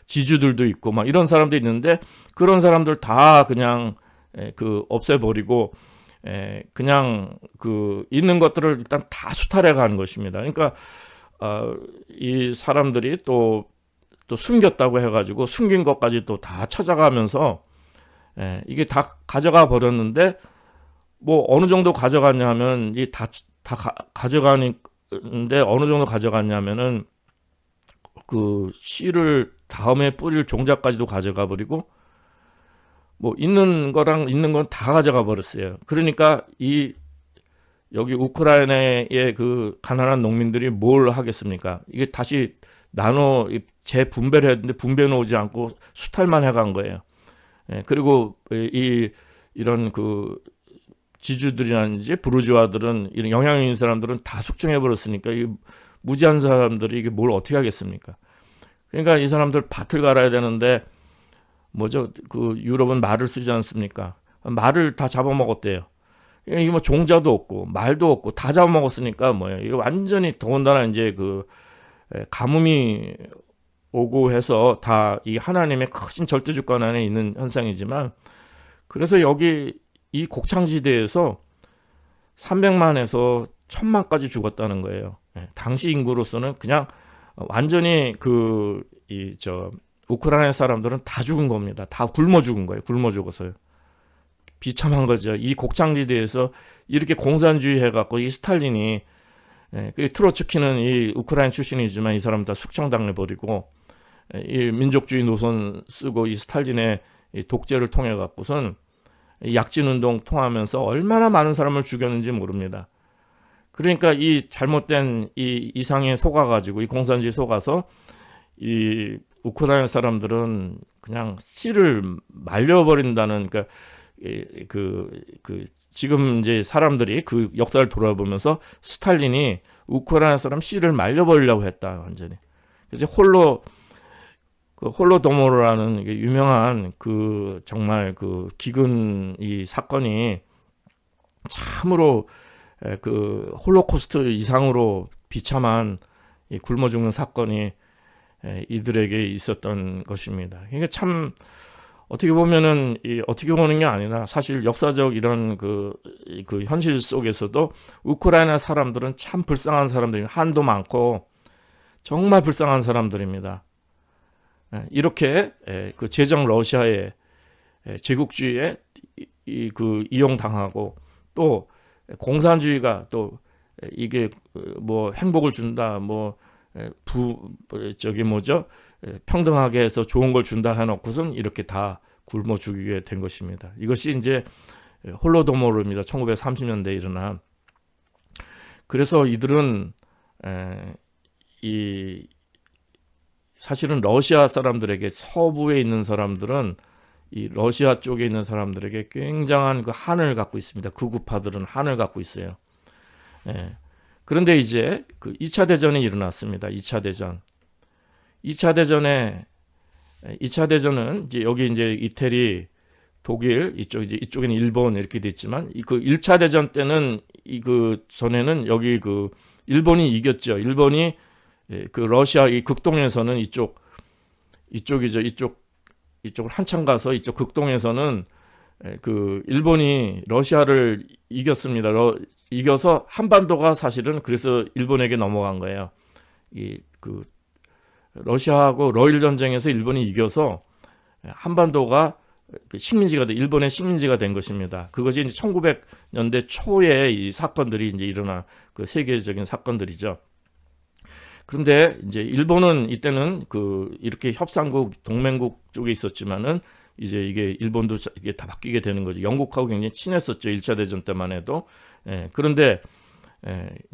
지주들도 있고 막 이런 사람도 있는데 그런 사람들 다 그냥 그 없애버리고 그냥 그 있는 것들을 일단 다 수탈해 가는 것입니다. 그러니까 이 사람들이 또 숨겼다고 해가지고 숨긴 것까지 또 다 찾아가면서 이게 다 가져가 버렸는데 뭐 어느 정도 가져갔냐면 이 다 가져가는데 어느 정도 가져갔냐면은 그 씨를 다음에 뿌릴 종자까지도 가져가 버리고 뭐 있는 건 다 가져가 버렸어요. 그러니까 여기 우크라이나의 그 가난한 농민들이 뭘 하겠습니까? 이게 다시 재분배를 했는데 분배는 오지 않고 수탈만 해간 거예요. 그리고 이런 그 지주들이라든지 부르주아들은 이런 영향력 있는 사람들은 다 숙청해 버렸으니까 이 무지한 사람들이 이게 뭘 어떻게 하겠습니까? 그러니까 이 사람들 밭을 갈아야 되는데 그 유럽은 말을 쓰지 않습니까? 말을 다 잡아먹었대요. 이게 뭐 종자도 없고 말도 없고 다 잡아먹었으니까 이거 완전히 더군다나 이제 그 가뭄이 오고 해서 다 이 하나님의 크신 절대주권 안에 있는 현상이지만 그래서 여기 이 곡창지대에서 300만에서 1000만까지 죽었다는 거예요. 당시 인구로서는 그냥 완전히 우크라이나 사람들은 다 죽은 겁니다. 다 굶어 죽은 거예요. 굶어 죽어서요. 비참한 거죠. 이 곡창지대에서 이렇게 공산주의 해갖고 이 스탈린이 트로츠키는 이 우크라이나 출신이지만 이 사람 다 숙청당해버리고 이 민족주의 노선 쓰고 이 스탈린의 이 독재를 통해 갖고선 약진운동 통하면서 얼마나 많은 사람을 죽였는지 모릅니다. 그러니까 이 잘못된 이 이상에 속아가지고 이 공산주의 속아서 이 우크라이나 사람들은 그냥 씨를 말려버린다는 그러니까 지금 이제 사람들이 그 역사를 돌아보면서 스탈린이 우크라이나 사람 씨를 말려버리려고 했다 완전히. 그래서 홀로도모르라는 유명한 그 정말 그 기근 이 사건이 참으로 그 홀로코스트 이상으로 비참한 이 굶어 죽는 사건이 이들에게 있었던 것입니다. 그러니까 참 어떻게 보면은 어떻게 보는 게 아니라 사실 역사적 이런 그 현실 속에서도 우크라이나 사람들은 참 불쌍한 사람들이 한도 많고 정말 불쌍한 사람들입니다. 이렇게 그 제정 러시아의 제국주의에 이용당하고 또 공산주의가 또 이게 뭐 행복을 준다 평등하게 해서 좋은 걸 준다 해놓고선 이렇게 다 굶어 죽이게 된 것입니다. 이것이 이제 홀로도모르입니다. 1930년대에 일어난. 그래서 이들은 사실은 러시아 사람들에게 서부에 있는 사람들은 이 러시아 쪽에 있는 사람들에게 굉장한 그 한을 갖고 있습니다. 극우파들은 한을 갖고 있어요. 그런데 이제 그 2차 대전이 일어났습니다. 2차 대전. 2차 대전은 이제 여기 이제 이태리, 독일, 이쪽에는 일본 이렇게 돼 있지만 그 1차 대전 때는 전에는 여기 그 일본이 이겼죠. 일본이 그 러시아 이 극동에서는 이쪽을 한참 가서 이쪽 극동에서는 그 일본이 러시아를 이겼습니다. 이겨서 한반도가 사실은 그래서 일본에게 넘어간 거예요. 이 그 러시아하고 러일 전쟁에서 일본이 이겨서 한반도가 식민지가 일본의 식민지가 된 것입니다. 그것이 이제 1900년대 초에 이 사건들이 이제 일어난 그 세계적인 사건들이죠. 그런데 이제 일본은 이때는 그 이렇게 협상국 동맹국 쪽에 있었지만은 이제 이게 일본도 이게 다 바뀌게 되는 거죠. 영국하고 굉장히 친했었죠. 1차 대전 때만 해도. 그런데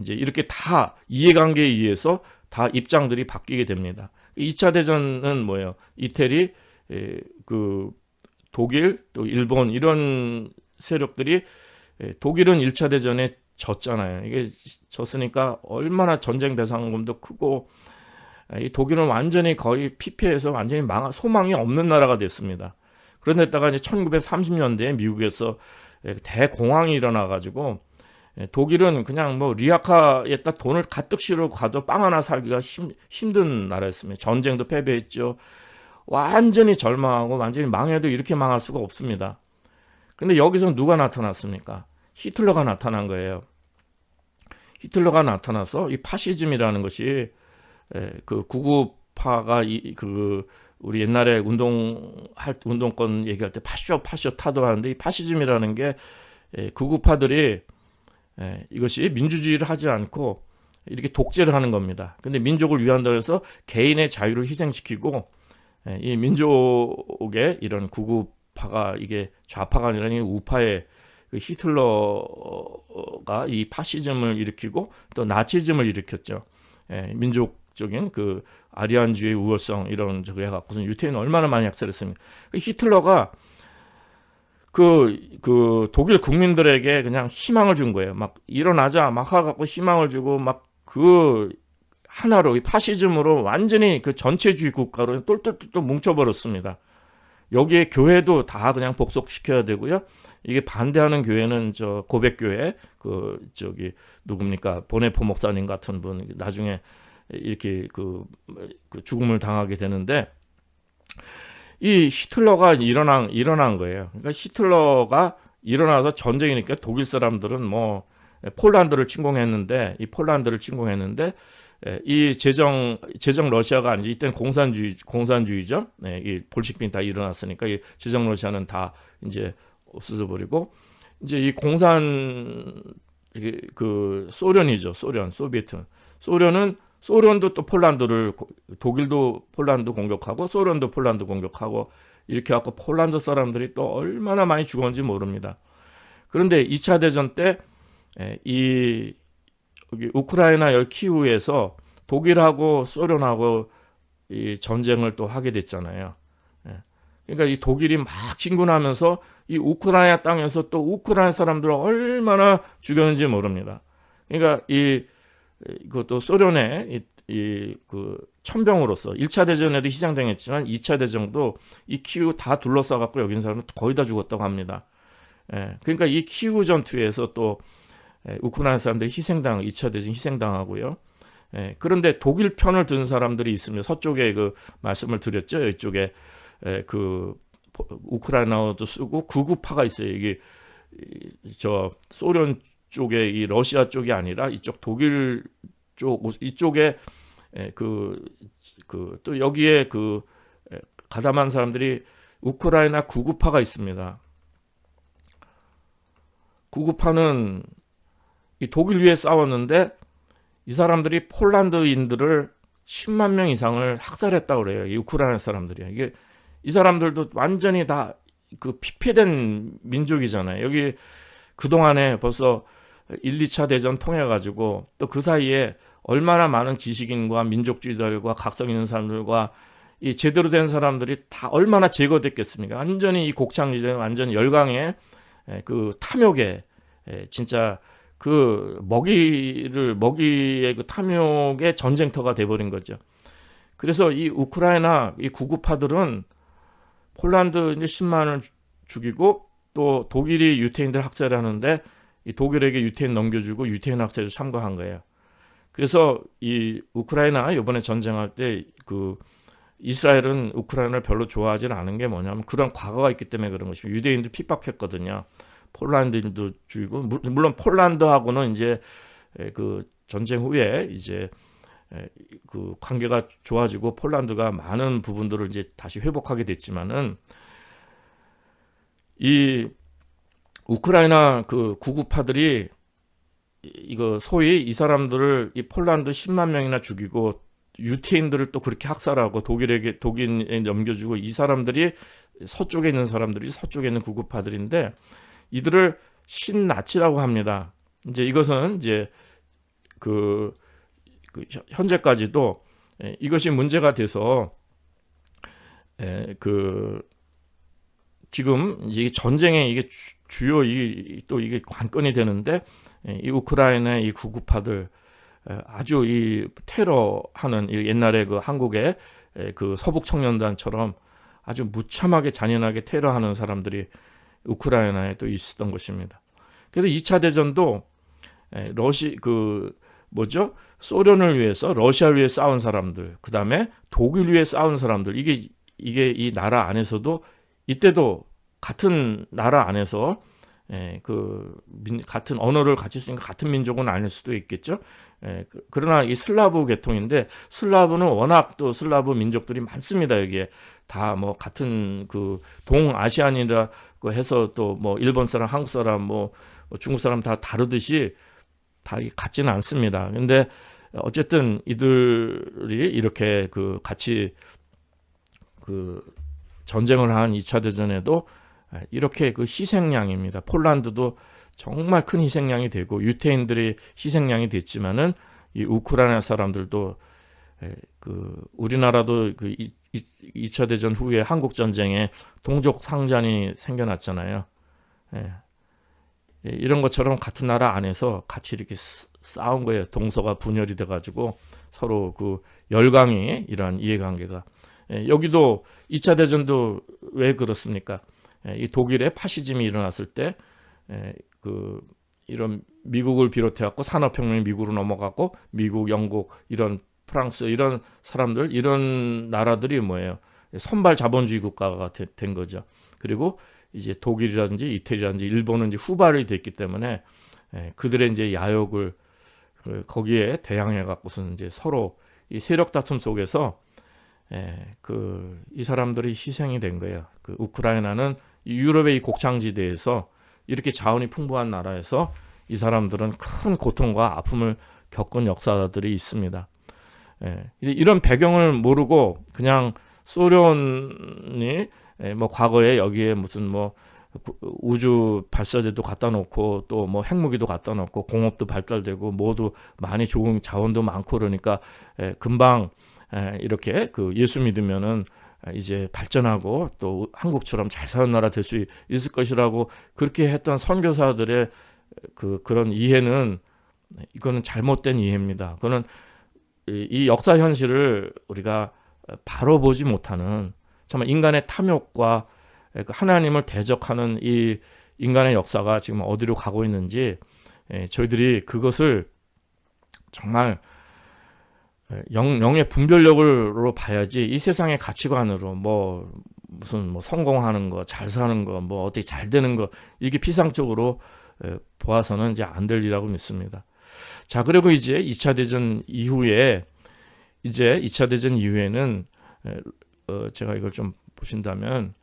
이제 이렇게 다 이해관계에 의해서 다 입장들이 바뀌게 됩니다. 2차 대전은 뭐예요? 이태리, 그 독일, 또 일본 이런 세력들이 독일은 1차 대전에 졌잖아요. 이게 졌으니까 얼마나 전쟁 배상금도 크고 이 독일은 완전히 거의 피폐해서 완전히 소망이 없는 나라가 됐습니다. 그런데다가 이제 1930년대에 미국에서 대공황이 일어나가지고 독일은 그냥 뭐 리아카에다 돈을 가득 실어 가도 빵 하나 살기가 힘든 나라였습니다. 전쟁도 패배했죠. 완전히 절망하고 완전히 망해도 이렇게 망할 수가 없습니다. 근데 여기서 누가 나타났습니까? 히틀러가 나타난 거예요. 히틀러가 나타나서 이 파시즘이라는 것이 그 구구파가 그 우리 옛날에 운동권 얘기할 때 파쇼 타도 하는데 이 파시즘이라는 게 구구파들이 이것이 민주주의를 하지 않고 이렇게 독재를 하는 겁니다. 근데 민족을 위한다고 해서 개인의 자유를 희생시키고 이 민족의 이런 구구파가 이게 좌파가 아니라 우파의 그 히틀러가 이 파시즘을 일으키고 또 나치즘을 일으켰죠. 민족적인 그 아리안주의 우월성 이런 저거 해갖고서 유태인 얼마나 많이 학살했습니까? 히틀러가 그 독일 국민들에게 그냥 희망을 준 거예요. 막 일어나자 막 해갖고 희망을 주고 막 그 하나로 이 파시즘으로 완전히 그 전체주의 국가로 똘똘똘 뭉쳐버렸습니다. 여기에 교회도 다 그냥 복속시켜야 되고요. 이게 반대하는 교회는 저 고백교회 그 저기 누굽니까 보네포 목사님 같은 분 나중에 이렇게 그 죽음을 당하게 되는데 이 히틀러가 일어난 거예요. 그러니까 히틀러가 일어나서 전쟁이니까 독일 사람들은 뭐 폴란드를 침공했는데 이 제정 러시아가 아니지 이때는 공산주의죠. 이 볼식빈 다 일어났으니까 이 제정 러시아는 다 이제 없어져 버리고 이제 이 그 소련이죠. 소련도 또 독일도 폴란드 공격하고 소련도 폴란드 공격하고 이렇게 갖고 폴란드 사람들이 또 얼마나 많이 죽었는지 모릅니다. 그런데 2차 대전 때 이 우크라이나 여기 키우에서 독일하고 소련하고 이 전쟁을 또 하게 됐잖아요. 그러니까 이 독일이 막 진군하면서 이 우크라이나 땅에서 또 우크라이나 사람들을 얼마나 죽였는지 모릅니다. 그러니까 이것도 소련의 그 천병으로서 1차 대전에도 희생당했지만 2차 대전도 이 키우 다 둘러싸 갖고 여기 있는 사람은 거의 다 죽었다고 합니다. 그러니까 이 키우 전투에서 또 우크라이나 사람들이 2차 대전 희생당하고요. 그런데 독일 편을 든 사람들이 있으면 서쪽에 그 말씀을 드렸죠. 이쪽에 그 우크라이나어도 쓰고 구구파가 있어요. 이게 저 소련 쪽에 이 러시아 쪽이 아니라 이쪽 독일 쪽 이쪽에 또 여기에 가담한 사람들이 우크라이나 구구파가 있습니다. 구구파는 이 독일 위에 싸웠는데 이 사람들이 폴란드인들을 10만 명 이상을 학살했다고 그래요. 이 우크라이나 사람들이요. 이게 이 사람들도 완전히 다 그 피폐된 민족이잖아요. 여기 그동안에 벌써 1, 2차 대전 통해 가지고 또 그 사이에 얼마나 많은 지식인과 민족주의자들과 각성 있는 사람들과 이 제대로 된 사람들이 다 얼마나 제거됐겠습니까? 완전히 이 곡창지대는 완전 열강의 그 탐욕에 진짜 그 먹이의 그 탐욕의 전쟁터가 돼버린 거죠. 그래서 이 우크라이나 이 구구파들은 폴란드 이제 10만을 죽이고 또 독일이 유태인들 학살하는데 이 독일에게 유태인 넘겨주고 유태인 학살에 참가한 거예요. 그래서 이 우크라이나 이번에 전쟁할 때 이스라엘은 우크라이나를 별로 좋아하지 않은 게 뭐냐면 그런 과거가 있기 때문에 그런 것이고 유대인들 핍박했거든요. 폴란드인도 죽이고 물론 폴란드하고는 이제 그 전쟁 후에 이제 그 관계가 좋아지고 폴란드가 많은 부분들을 이제 다시 회복하게 됐지만은 이 우크라이나 그 구구파들이 이거 소위 이 사람들을 이 폴란드 10만 명이나 죽이고 유태인들을 또 그렇게 학살하고 독일에 넘겨주고 이 사람들이 서쪽에 있는 사람들이 서쪽에 있는 구구파들인데 이들을 신나치라고 합니다. 이제 이것은 이제 그 현재까지도 이것이 문제가 돼서 그 지금 이제 전쟁에 이게 주요 또 이게 관건이 되는데 이 우크라이나의 이 구구파들 아주 이 테러하는 옛날에 그 한국의 그 서북 청년단처럼 아주 무참하게 잔인하게 테러하는 사람들이 우크라이나에 또 있었던 것입니다. 그래서 2차 대전도 소련을 위해서 러시아를 위해 싸운 사람들, 그 다음에 독일 위해 싸운 사람들, 이게 이 나라 안에서도 이때도 같은 나라 안에서 같은 언어를 같이 쓰니까 같은 민족은 아닐 수도 있겠죠. 그러나 이 슬라브 계통인데 슬라브는 워낙 또 슬라브 민족들이 많습니다. 여기에 다 뭐 같은 그 동아시안이라고 해서 또 뭐 일본 사람, 한국 사람, 뭐 중국 사람 다 다르듯이 다 같지는 않습니다. 근데 어쨌든 이들이 이렇게 그 같이 그 전쟁을 한 2차 대전에도 이렇게 그 희생양입니다. 폴란드도 정말 큰 희생양이 되고 유태인들이 희생양이 됐지만은 이 우크라이나 사람들도 그 우리나라도 그 2차 대전 후에 한국 전쟁에 동족 상잔이 생겨났잖아요. 이런 것처럼 같은 나라 안에서 같이 이렇게 싸운 거예요. 동서가 분열이 돼가지고 서로 그 열강이 이러한 이해관계가 여기도 2차 대전도 왜 그렇습니까? 이 독일의 파시즘이 일어났을 때 그 이런 미국을 비롯해갖고 산업혁명이 미국으로 넘어가고 미국, 영국, 이런 프랑스 이런 사람들 이런 나라들이 뭐예요? 선발 자본주의 국가가 된 거죠. 그리고 이제 독일이라든지 이태리라든지 일본은 이제 후발이 됐기 때문에 그들의 이제 야욕을 거기에 대항해 갖고서는 이제 서로 이 세력 다툼 속에서 이 사람들이 희생이 된 거예요. 그 우크라이나는 유럽의 이 곡창지대에서 이렇게 자원이 풍부한 나라에서 이 사람들은 큰 고통과 아픔을 겪은 역사들이 있습니다. 이런 배경을 모르고 그냥 소련이 뭐 과거에 여기에 무슨 뭐 우주 발사대도 갖다 놓고 또 뭐 핵무기도 갖다 놓고 공업도 발달되고 모두 많이 좋은 자원도 많고 그러니까 금방 이렇게 그 예수 믿으면은 이제 발전하고 또 한국처럼 잘 사는 나라 될 수 있을 것이라고 그렇게 했던 선교사들의 그런 이해는 이거는 잘못된 이해입니다. 그거는 이 역사 현실을 우리가 바로 보지 못하는 정말 인간의 탐욕과 하나님을 대적하는 이 인간의 역사가 지금 어디로 가고 있는지 저희들이 그것을 정말 영의 분별력으로 봐야지 이 세상의 가치관으로 뭐 무슨 뭐 성공하는 거, 잘 사는 거, 뭐 어떻게 잘 되는 거 이게 피상적으로 보아서는 이제 안 될 일이라고 믿습니다. 자, 그리고 이제 2차 대전 이후에 이제 2차 대전 이후에는 제가 이걸 좀 보신다면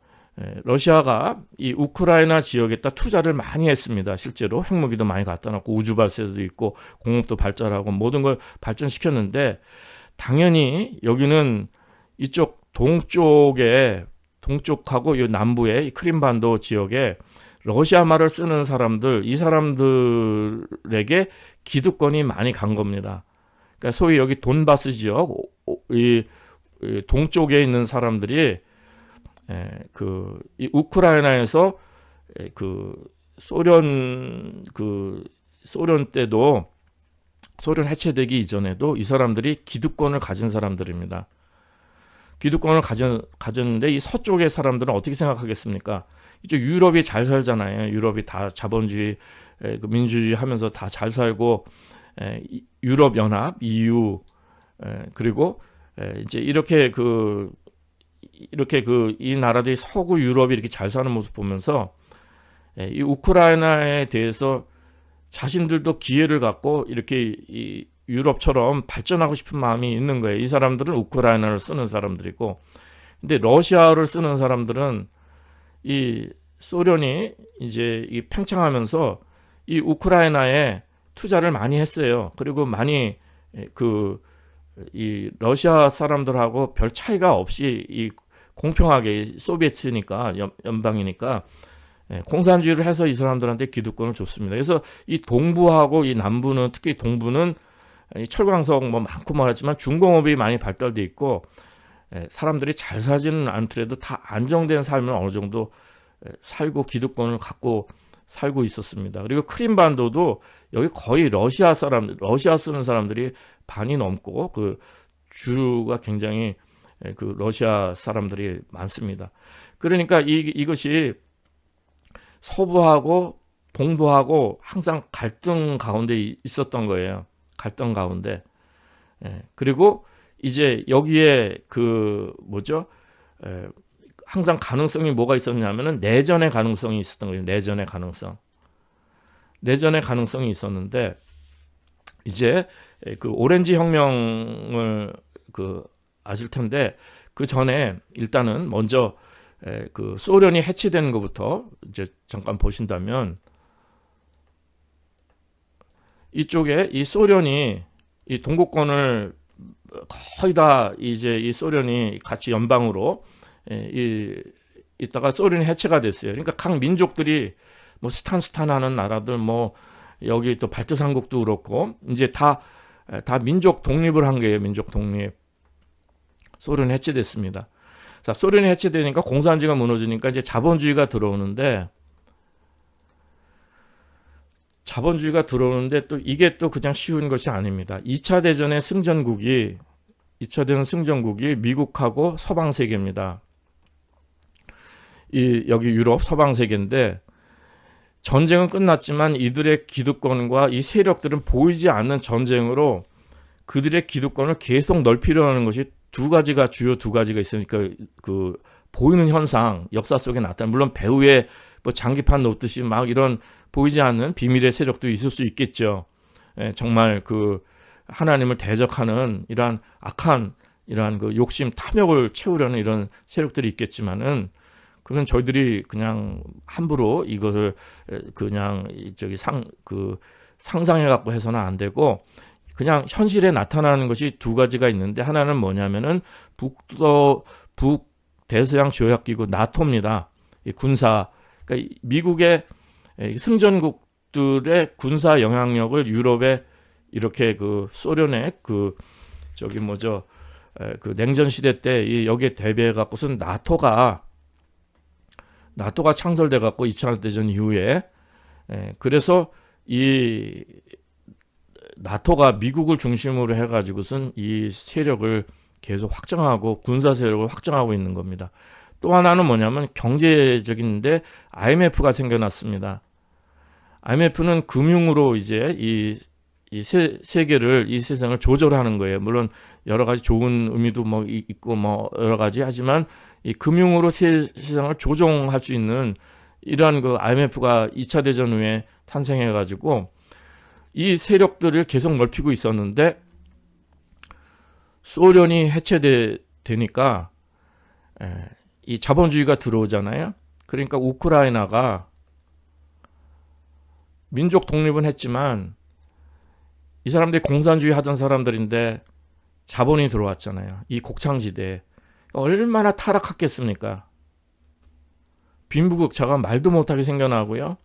러시아가 이 우크라이나 지역에다 투자를 많이 했습니다. 실제로 핵무기도 많이 갖다 놓고 우주 발사도 있고 공업도 발전하고 모든 걸 발전시켰는데 당연히 여기는 이쪽 동쪽하고 이 남부의 크림반도 지역에 러시아 말을 쓰는 사람들 이 사람들에게 기득권이 많이 간 겁니다. 그러니까 소위 여기 돈바스 지역 이 동쪽에 있는 사람들이 이 우크라이나에서 소련 때도 소련 해체되기 이전에도 이 사람들이 기득권을 가진 사람들입니다. 기득권을 가졌는데 이 서쪽의 사람들은 어떻게 생각하겠습니까? 이쪽 유럽이 잘 살잖아요. 유럽이 다 자본주의, 민주주의 하면서 다 잘 살고 유럽 연합, EU 그리고 이제 이렇게 이렇게 이 나라들이 서구 유럽이 이렇게 잘 사는 모습 보면서 이 우크라이나에 대해서 자신들도 기회를 갖고 이렇게 이 유럽처럼 발전하고 싶은 마음이 있는 거예요. 이 사람들은 우크라이나를 쓰는 사람들이고, 근데 러시아를 쓰는 사람들은 이 소련이 이제 이 팽창하면서 이 우크라이나에 투자를 많이 했어요. 그리고 많이 이 러시아 사람들하고 별 차이가 없이 이 공평하게 소비에트니까 연방이니까 공산주의를 해서 이 사람들한테 기득권을 줬습니다. 그래서 이 동부하고 이 남부는, 특히 동부는 이 철광석 뭐 많고 말하지만 중공업이 많이 발달돼 있고 사람들이 잘 사지는 않더라도 다 안정된 삶을 어느 정도 살고 기득권을 갖고 살고 있었습니다. 그리고 크림반도도 여기 거의 러시아 쓰는 사람들이 반이 넘고 그 주가 굉장히 그 러시아 사람들이 많습니다. 그러니까 이것이 서부하고 동부하고 항상 갈등 가운데 있었던 거예요. 갈등 가운데. 그리고 이제 여기에 항상 가능성이 뭐가 있었냐면은 내전의 가능성이 있었던 거예요. 내전의 가능성이 있었는데, 이제 그 오렌지 혁명을 아실 텐데, 그 전에 일단은 먼저 그 소련이 해체되는 것부터 이제 잠깐 보신다면, 이쪽에 이 소련이 이 동구권을 거의 다 이제 이 소련이 같이 연방으로 있다가 소련이 해체가 됐어요. 그러니까 각 민족들이 뭐 스탄하는 나라들, 뭐 여기 또 발트삼국도 그렇고 이제 다 민족 독립을 한 거예요. 민족 독립. 소련이 해체됐습니다. 자, 소련이 해체되니까 공산주의가 무너지니까 이제 자본주의가 들어오는데 또 이게 또 그냥 쉬운 것이 아닙니다. 2차 대전의 승전국이 미국하고 서방 세계입니다. 여기 유럽 서방 세계인데, 전쟁은 끝났지만 이들의 기득권과 이 세력들은 보이지 않는 전쟁으로 그들의 기득권을 계속 넓히려 하는 것이 주요 두 가지가 있으니까 그 보이는 현상, 역사 속에 나타나는, 물론 배후에 뭐 장기판 놓듯이 막 이런 보이지 않는 비밀의 세력도 있을 수 있겠죠. 정말 하나님을 대적하는 이러한 악한 이러한 욕심, 탐욕을 채우려는 이런 세력들이 있겠지만은, 그건 저희들이 그냥 함부로 이것을 그냥 상상해 갖고 해서는 안 되고, 그냥 현실에 나타나는 것이 두 가지가 있는데, 하나는 뭐냐면은 북대서양 조약기구 나토입니다. 군사, 그러니까 미국의 승전국들의 군사 영향력을 유럽에 이렇게 소련의 냉전 시대 때 여기에 대비해 갖고선 나토가 창설돼 갖고 2차 대전 이후에, 그래서 이 나토가 미국을 중심으로 해 가지고선 이 세력을 계속 확장하고 군사 세력을 확장하고 있는 겁니다. 또 하나는 뭐냐면 경제적인데 IMF가 생겨났습니다. IMF는 금융으로 이제 이 세계를, 이 세상을 조절하는 거예요. 물론 여러 가지 좋은 의미도 뭐 있고 뭐 여러 가지 하지만, 이 금융으로 세상을 조종할 수 있는 이러한 IMF가 2차 대전 후에 탄생해 가지고 이 세력들을 계속 넓히고 있었는데, 소련이 해체되니까 이 자본주의가 들어오잖아요. 그러니까 우크라이나가 민족 독립은 했지만 이 사람들이 공산주의 하던 사람들인데 자본이 들어왔잖아요. 이 곡창지대에 얼마나 타락했겠습니까? 빈부격차가 말도 못하게 생겨나고요.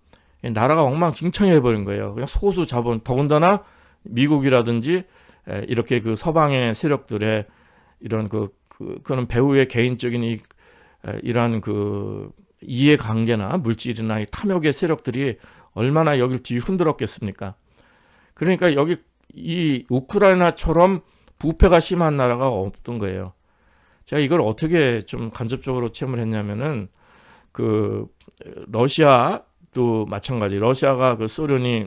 나라가 엉망진창이 해버린 거예요. 그냥 소수 자본, 더군다나 미국이라든지 이렇게 서방의 세력들의 이런 그런 배후의 개인적인 이러한 이해관계나 물질이나 탐욕의 세력들이 얼마나 여길 뒤흔들었겠습니까? 그러니까 여기 이 우크라이나처럼 부패가 심한 나라가 없던 거예요. 제가 이걸 어떻게 좀 간접적으로 체험을 했냐면은, 러시아도 마찬가지. 러시아가 소련이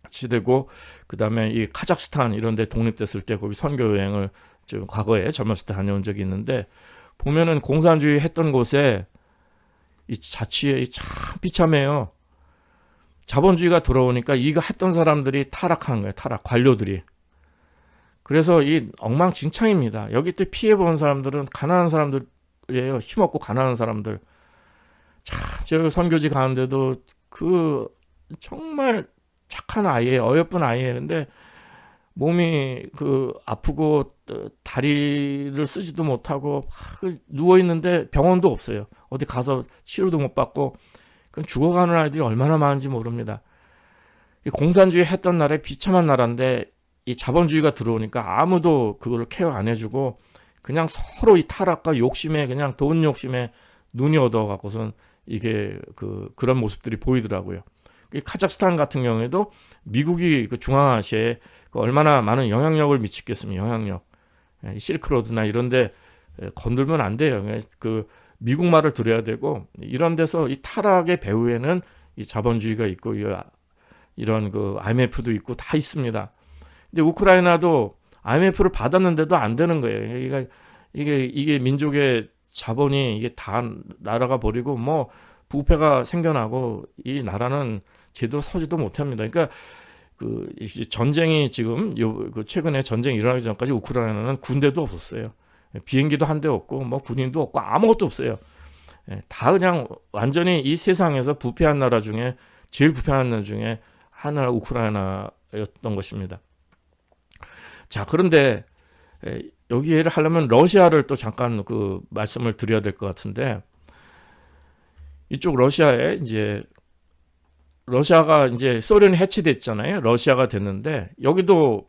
치되고, 그 다음에 이 카자흐스탄 이런 데 독립됐을 때 거기 선교 여행을 좀 과거에 젊었을 때 다녀온 적이 있는데, 보면은 공산주의 했던 곳에 이 자취에 참 비참해요. 자본주의가 들어오니까 이거 했던 사람들이 타락한 거예요. 타락, 관료들이. 그래서 이 엉망진창입니다. 여기 또 피해본 사람들은 가난한 사람들이에요. 힘없고 가난한 사람들. 참, 저 선교지 가는데도 그 정말 착한 아이예요. 어여쁜 아이예요. 근데 몸이 그 아프고 다리를 쓰지도 못하고 누워 있는데 병원도 없어요. 어디 가서 치료도 못 받고 죽어가는 아이들이 얼마나 많은지 모릅니다. 이 공산주의 했던 나라에 비참한 나라인데 이 자본주의가 들어오니까 아무도 그걸 케어 안 해주고 그냥 서로 이 타락과 욕심에 그냥 돈 욕심에 눈이 어두워갖고선 이게 그런 모습들이 보이더라고요. 카자흐스탄 같은 경우에도 미국이 그 중앙아시아에 얼마나 많은 영향력을 미치겠습니까? 영향력. 실크로드나 이런데 건들면 안 돼요. 그 미국 말을 들어야 되고 이런 데서 이 타락의 배후에는 이 자본주의가 있고 이런 그 IMF도 있고 다 있습니다. 근데 우크라이나도 IMF를 받았는데도 안 되는 거예요. 이게 민족의 자본이 이게 다 날아가 버리고 뭐 부패가 생겨나고 이 나라는 제대로 서지도 못합니다. 그러니까 그 전쟁이 지금 최근에 전쟁이 일어나기 전까지 우크라이나는 군대도 없었어요. 비행기도 한 대 없고 뭐 군인도 없고 아무것도 없어요. 다 그냥 완전히 이 세상에서 부패한 나라 중에 제일 부패한 나라 중에 하나가 우크라이나였던 것입니다. 자, 그런데 여기를 하려면 러시아를 또 잠깐 그 말씀을 드려야 될 것 같은데 이쪽 러시아에 이제 러시아가 이제 소련이 해체됐잖아요. 러시아가 됐는데 여기도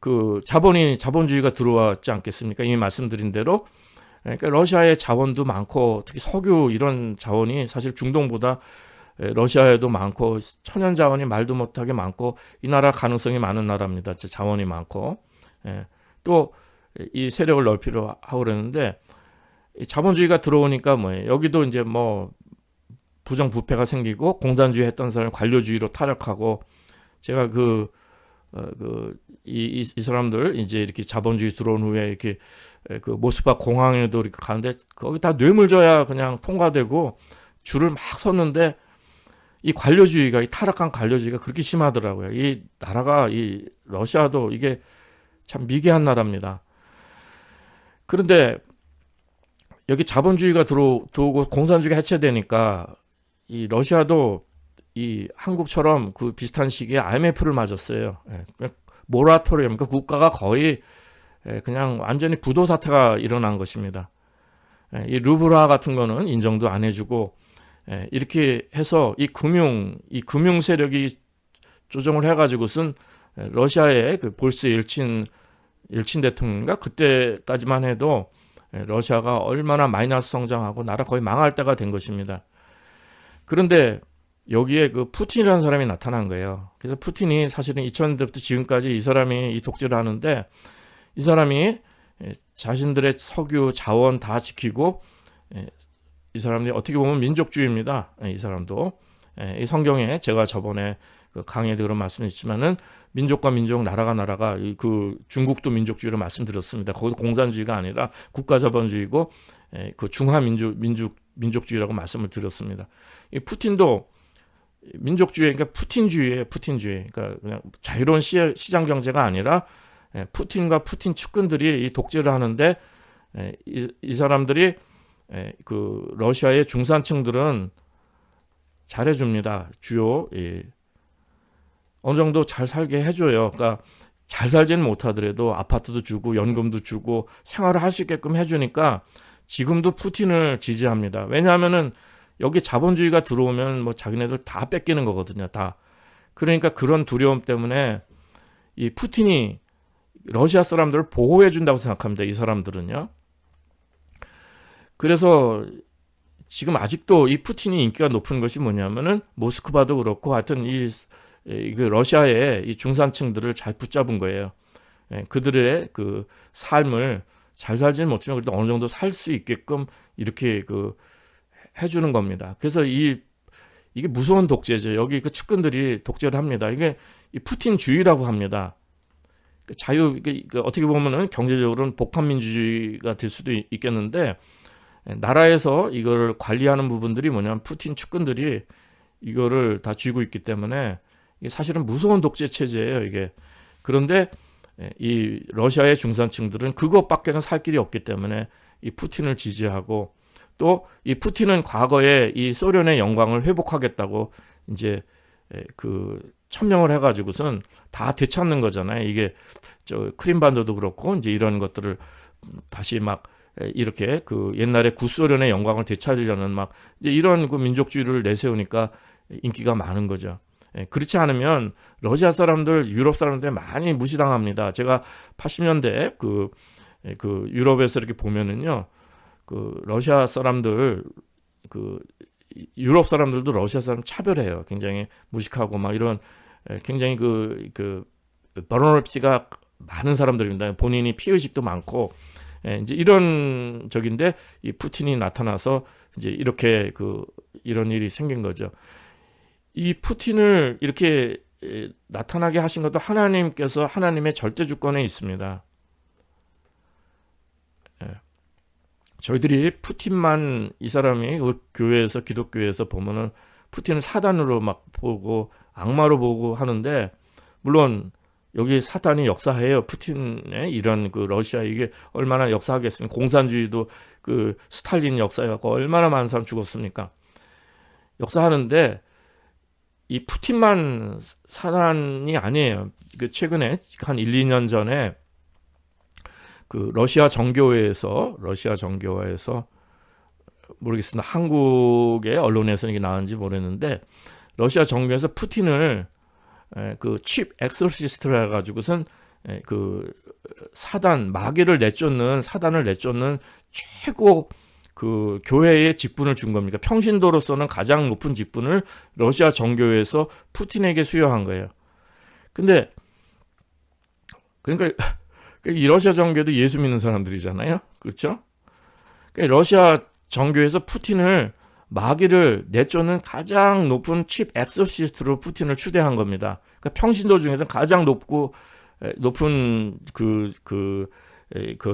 그 자본주의가 들어왔지 않겠습니까? 이미 말씀드린 대로. 그러니까 러시아의 자원도 많고 특히 석유 이런 자원이 사실 중동보다 러시아에도 많고 천연 자원이 말도 못하게 많고 이 나라 가능성이 많은 나라입니다. 자원이 많고 또 이 세력을 넓히려 하고 그러는데 자본주의가 들어오니까 뭐예요? 여기도 이제 뭐 부정부패가 생기고 공산주의 했던 사람 관료주의로 타락하고 제가 이 사람들 이제 이렇게 자본주의 들어온 후에 이렇게 그 모스크바 공항에도 이렇게 가는데 거기 다 뇌물줘야 그냥 통과되고 줄을 막 섰는데 이 관료주의가 이 타락한 관료주의가 그렇게 심하더라고요. 이 나라가 이 러시아도 이게 참 미개한 나라입니다. 그런데 여기 자본주의가 들어오고 공산주의가 해체되니까 이 러시아도 이 한국처럼 그 비슷한 시기에 IMF를 맞았어요. 모라토리엄, 그러니까 국가가 거의 그냥 완전히 부도 사태가 일어난 것입니다. 이 루블화 같은 거는 인정도 안 해주고 이렇게 해서 이 금융 세력이 조정을 해가지고선 러시아의 그 보리스 일친 대통령인가 그때까지만 해도 러시아가 얼마나 마이너스 성장하고 나라 거의 망할 때가 된 것입니다. 그런데 여기에 그 푸틴이라는 사람이 나타난 거예요. 그래서 푸틴이 사실은 2000년대부터 지금까지 이 사람이 이 독재를 하는데 이 사람이 자신들의 석유 자원 다 지키고 이 사람들이 어떻게 보면 민족주의입니다. 이 사람도 이 성경에 제가 저번에 그 강의에도 그런 말씀했지만은 민족과 민족, 나라가 그 중국도 민족주의로 말씀드렸습니다. 거기도 공산주의가 아니라 국가자본주의고 그 민족주의라고 말씀을 드렸습니다. 이 푸틴도 민족주의, 그러니까 푸틴주의예요. 푸틴주의. 그러니까 그냥 자유로운 시장 경제가 아니라 푸틴과 푸틴 측근들이 이 독재를 하는데 이 사람들이 그 러시아의 중산층들은 잘해줍니다. 주요 어느 정도 잘 살게 해줘요. 그러니까 잘 살지는 못하더라도 아파트도 주고 연금도 주고 생활을 할 수 있게끔 해주니까 지금도 푸틴을 지지합니다. 왜냐하면은 여기 자본주의가 들어오면 뭐 자기네들 다 뺏기는 거거든요. 다. 그러니까 그런 두려움 때문에 이 푸틴이 러시아 사람들을 보호해 준다고 생각합니다. 이 사람들은요. 그래서 지금 아직도 이 푸틴이 인기가 높은 것이 뭐냐면은 모스크바도 그렇고 하여튼 그 러시아의 이 중산층들을 잘 붙잡은 거예요. 그들의 그 삶을 잘 살지는 못하지만 그래도 어느 정도 살 수 있게끔 이렇게 해주는 겁니다. 그래서 이게 무서운 독재죠. 여기 그 측근들이 독재를 합니다. 이게 이 푸틴주의라고 합니다. 자유, 어떻게 보면은 경제적으로는 복합민주주의가 될 수도 있겠는데, 나라에서 이걸 관리하는 부분들이 뭐냐면 푸틴 측근들이 이거를 다 쥐고 있기 때문에 이게 사실은 무서운 독재 체제예요, 이게. 그런데 이 러시아의 중산층들은 그것밖에는 살 길이 없기 때문에 이 푸틴을 지지하고, 또 이 푸틴은 과거에 이 소련의 영광을 회복하겠다고 이제 그 천명을 해가지고선 다 되찾는 거잖아요. 이게 저 크림반도도 그렇고 이제 이런 것들을 다시 막 이렇게 그 옛날에 구소련의 영광을 되찾으려는 막 이제 이런 그 민족주의를 내세우니까 인기가 많은 거죠. 그렇지 않으면 러시아 사람들, 유럽 사람들 많이 무시당합니다. 제가 80년대 그 유럽에서 이렇게 보면은요, 그 러시아 사람들, 그 유럽 사람들도 러시아 사람 차별해요. 굉장히 무식하고 막 이런 굉장히 그 버너럽시가 많은 사람들입니다. 본인이 피의식도 많고 이제 이런 적인데 이 푸틴이 나타나서 이제 이렇게 이런 일이 생긴 거죠. 이 푸틴을 이렇게 나타나게 하신 것도 하나님께서 하나님의 절대 주권에 있습니다. 저희들이 푸틴만 이 사람이 교회에서 기독교에서 보면은 푸틴을 사단으로 막 보고 악마로 보고 하는데, 물론 여기 사단이 역사해요. 푸틴의 이런 그 러시아 이게 얼마나 역사하겠습니까? 공산주의도 그 스탈린 역사해갖고 얼마나 많은 사람 죽었습니까? 역사하는데 이 푸틴만 사단이 아니에요. 그 최근에 한 1, 2년 전에 그 러시아 정교회에서 모르겠습니다. 한국의 언론에서 이게 나왔는지 모르겠는데, 러시아 정교회에서 푸틴을 그 칩 엑소시스트라 해가지고선 그 마귀를 내쫓는 사단을 내쫓는 최고 그 교회의 직분을 준 겁니다. 평신도로서는 가장 높은 직분을 러시아 정교회에서 푸틴에게 수여한 거예요. 근데 그러니까 이 러시아 정교회도 예수 믿는 사람들이잖아요, 그렇죠? 그러니까 러시아 정교회에서 푸틴을 마귀를 내쫓는 가장 높은 칩 엑소시스트로 푸틴을 추대한 겁니다. 그러니까 평신도 중에서 가장 높은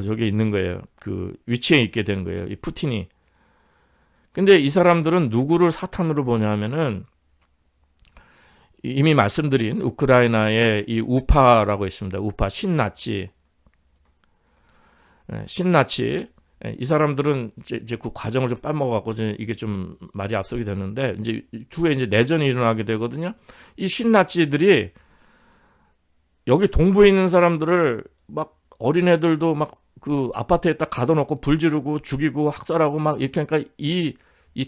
저기 있는 거예요. 그 위치에 있게 되는 거예요, 이 푸틴이. 근데 이 사람들은 누구를 사탄으로 보냐면은 이미 말씀드린 우크라이나의 이 우파라고 있습니다. 우파 신나치. 이 사람들은 이제 그 과정을 좀 빼먹어갖고 이게 좀 말이 앞서게 됐는데, 이제 뒤에 이제 내전이 일어나게 되거든요. 이 신나치들이 여기 동부에 있는 사람들을 막 어린애들도 막 그 아파트에 딱 가둬놓고 불 지르고 죽이고 학살하고 막 이렇게 하니까 이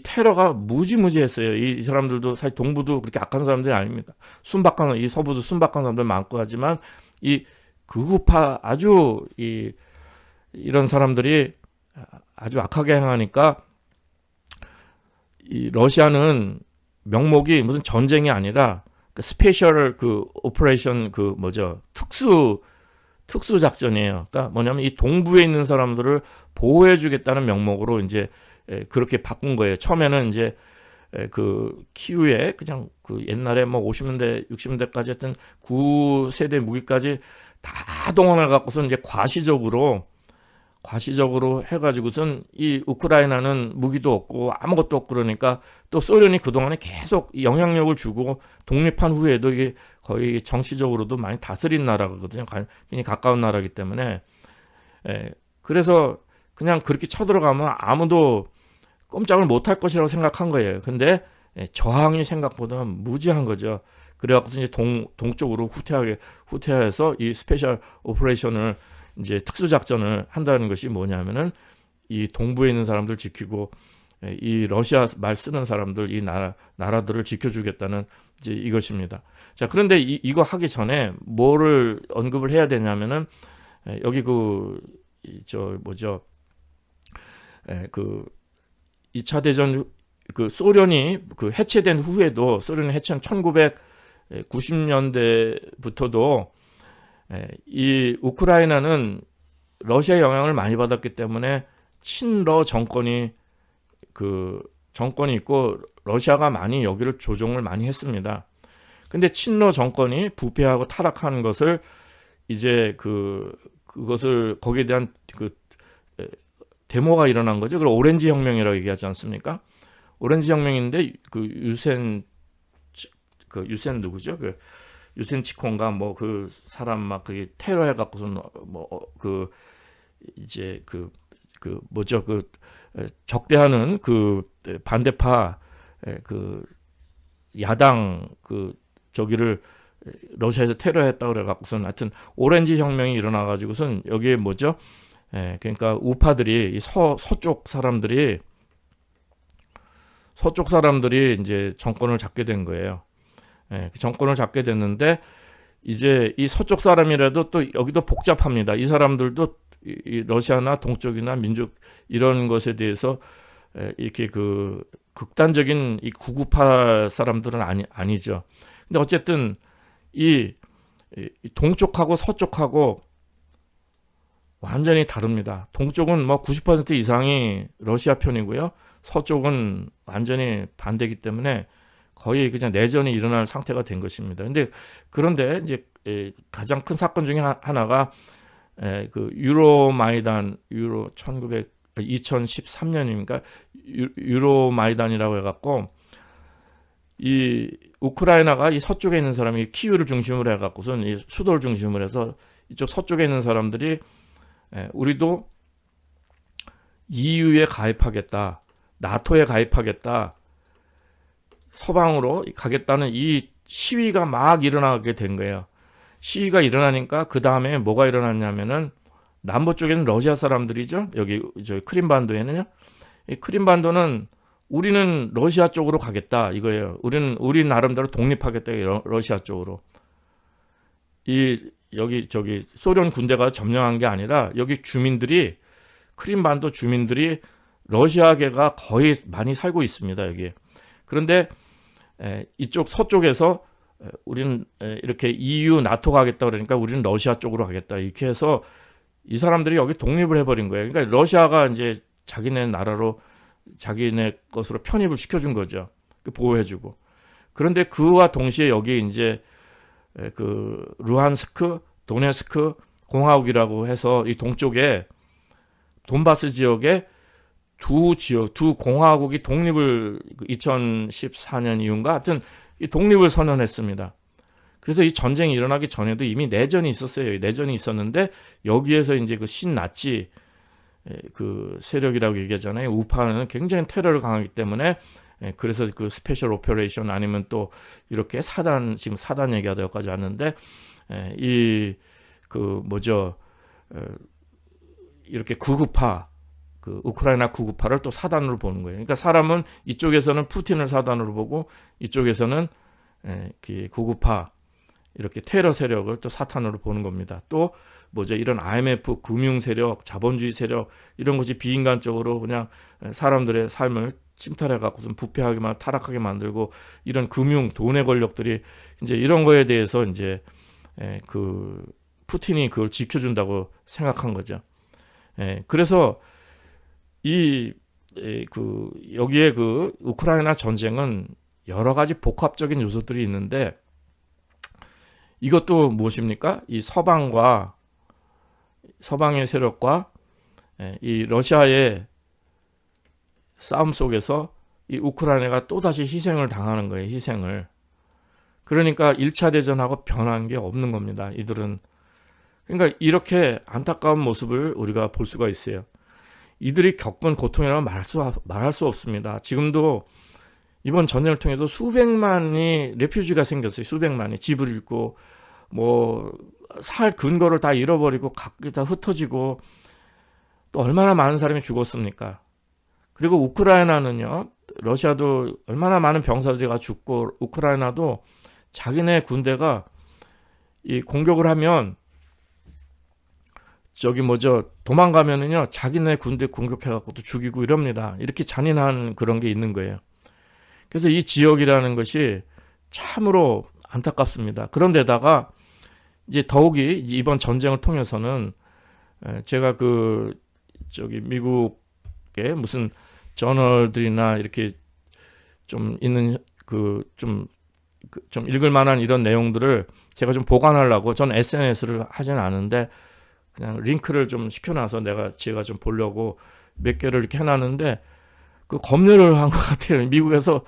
테러가 무지무지했어요. 이 사람들도 사실 동부도 그렇게 악한 사람들이 아닙니다. 순박한, 이 서부도 순박한 사람들 많고 하지만 이 극우파 아주 이런 사람들이 아주 악하게 행하니까 이 러시아는 명목이 무슨 전쟁이 아니라 그 스페셜 그 오퍼레이션 그 뭐죠, 특수 작전이에요. 그러니까 뭐냐면 이 동부에 있는 사람들을 보호해 주겠다는 명목으로 이제 그렇게 바꾼 거예요. 처음에는 이제 그 키우에 그냥 그 옛날에 뭐 50년대 60년대까지 했던 9세대 무기까지 다 동원해 갖고서 이제 과시적으로 해가지고선 이 우크라이나는 무기도 없고 아무것도 없고, 그러니까 또 소련이 그동안에 계속 영향력을 주고 독립한 후에도 이게 거의 정치적으로도 많이 다스린 나라거든요. 굉장히 가까운 나라이기 때문에. 그래서 그냥 그렇게 쳐들어가면 아무도 꼼짝을 못할 것이라고 생각한 거예요. 근데 저항이 생각보다 무지한 거죠. 그래갖고 이제 동쪽으로 후퇴해서 이 스페셜 오퍼레이션을 이제 특수작전을 한다는 것이 뭐냐면은 이 동부에 있는 사람들 지키고 이 러시아 말 쓰는 사람들, 이 나라들을 지켜주겠다는 이제 이것입니다. 자, 그런데 이거 하기 전에 뭐를 언급을 해야 되냐면은 여기 그 2차 대전 그 소련이 그 해체된 후에도, 소련이 해체한 1990년대부터도 이 우크라이나는 러시아의 영향을 많이 받았기 때문에 친러 정권이 있고 러시아가 많이 여기를 조종을 많이 했습니다. 근데 친러 정권이 부패하고 타락하는 것을 이제 그것을 거기에 대한 데모가 일어난 거죠. 그걸 오렌지 혁명이라고 얘기하지 않습니까? 오렌지 혁명인데 유센 누구죠? 유센 치콘가 뭐 그 사람 막 그게 테러해 갖고서 이제 뭐죠? 적대하는 반대파 야당 저기를 러시아에서 테러했다고 그래 갖고선 하여튼 오렌지 혁명이 일어나 가지고선 여기에 뭐죠? 그러니까 우파들이 서쪽 사람들이 이제 정권을 잡게 된 거예요. 정권을 잡게 됐는데 이제 이 서쪽 사람이라도 또 여기도 복잡합니다. 이 사람들도 이 러시아나 동쪽이나 민족 이런 것에 대해서 이렇게 극단적인 이 구구파 사람들은 아니죠. 근데 어쨌든 이 동쪽하고 서쪽하고 완전히 다릅니다. 동쪽은 뭐 90% 이상이 러시아 편이고요. 서쪽은 완전히 반대이기 때문에 거의 그냥 내전이 일어날 상태가 된 것입니다. 그런데 이제 가장 큰 사건 중에 하나가 유로마이단 2013년입니까? 유로마이단이라고 해갖고 이 우크라이나가 이 서쪽에 있는 사람이 키우를 중심으로 해갖고선 이 수도를 중심으로 해서 이쪽 서쪽에 있는 사람들이 우리도 EU에 가입하겠다, 나토에 가입하겠다, 서방으로 가겠다는 이 시위가 막 일어나게 된 거예요. 시위가 일어나니까 그 다음에 뭐가 일어났냐면은 남부 쪽에는 러시아 사람들이죠. 여기 저 크림반도에는요. 이 크림반도는 우리는 러시아 쪽으로 가겠다 이거예요. 우리 나름대로 독립하겠다 러시아 쪽으로. 여기 저기 소련 군대가 점령한 게 아니라 여기 주민들이 크림반도 주민들이 러시아계가 거의 많이 살고 있습니다. 여기. 그런데 이쪽 서쪽에서 우리는 이렇게 EU, 나토 가겠다 그러니까 우리는 러시아 쪽으로 가겠다 이렇게 해서 이 사람들이 여기 독립을 해버린 거예요. 그러니까 러시아가 이제 자기네 나라로 자기네 것으로 편입을 시켜준 거죠. 보호해주고. 그런데 그와 동시에 여기 이제 루한스크, 도네스크 공화국이라고 해서 이 동쪽에 돈바스 지역에 두 공화국이 독립을 2014년 이후인가 하여튼 이 독립을 선언했습니다. 그래서 이 전쟁이 일어나기 전에도 이미 내전이 있었어요. 내전이 있었는데 여기에서 이제 신나치 세력이라고 얘기하잖아요. 우파는 굉장히 테러를 강하기 때문에 그래서 스페셜 오퍼레이션 아니면 또 이렇게 지금 사단 얘기하다 여기까지 왔는데 이렇게 구구파 우크라이나 구구파를 또 사단으로 보는 거예요. 그러니까 사람은 이쪽에서는 푸틴을 사단으로 보고 이쪽에서는 구구파 이렇게 테러 세력을 또 사탄으로 보는 겁니다. 또 이런 IMF 금융 세력, 자본주의 세력 이런 것이 비인간적으로 그냥 사람들의 삶을 침탈해 갖고 좀 부패하게만 타락하게 만들고 이런 돈의 권력들이 이제 이런 거에 대해서 이제 푸틴이 그걸 지켜준다고 생각한 거죠. 그래서 여기에 우크라이나 전쟁은 여러 가지 복합적인 요소들이 있는데 이것도 무엇입니까? 이 서방의 세력과 이 러시아의 싸움 속에서 이 우크라이나가 또다시 희생을 당하는 거예요. 희생을. 그러니까 1차 대전하고 변한 게 없는 겁니다. 이들은. 그러니까 이렇게 안타까운 모습을 우리가 볼 수가 있어요. 이들이 겪은 고통이라고 말할 수 없습니다. 지금도 이번 전쟁을 통해서 수백만이 레퓨지가 생겼어요. 수백만이 집을 잃고 살 근거를 다 잃어버리고 각기 다 흩어지고 또 얼마나 많은 사람이 죽었습니까? 그리고 우크라이나는요. 러시아도 얼마나 많은 병사들이 죽고 우크라이나도 자기네 군대가 이 공격을 하면 도망가면은요 자기네 군대 공격해갖고 또 죽이고 이럽니다. 이렇게 잔인한 그런 게 있는 거예요. 그래서 이 지역이라는 것이 참으로 안타깝습니다. 그런데다가 이제 더욱이 이번 전쟁을 통해서는 제가 미국의 무슨 저널들이나 이렇게 좀 있는 좀 읽을 만한 이런 내용들을 제가 좀 보관하려고, 전 SNS를 하진 않은데 그냥 링크를 좀 시켜놔서 제가 좀 보려고 몇 개를 이렇게 해놨는데, 그 검열을 한 것 같아요. 미국에서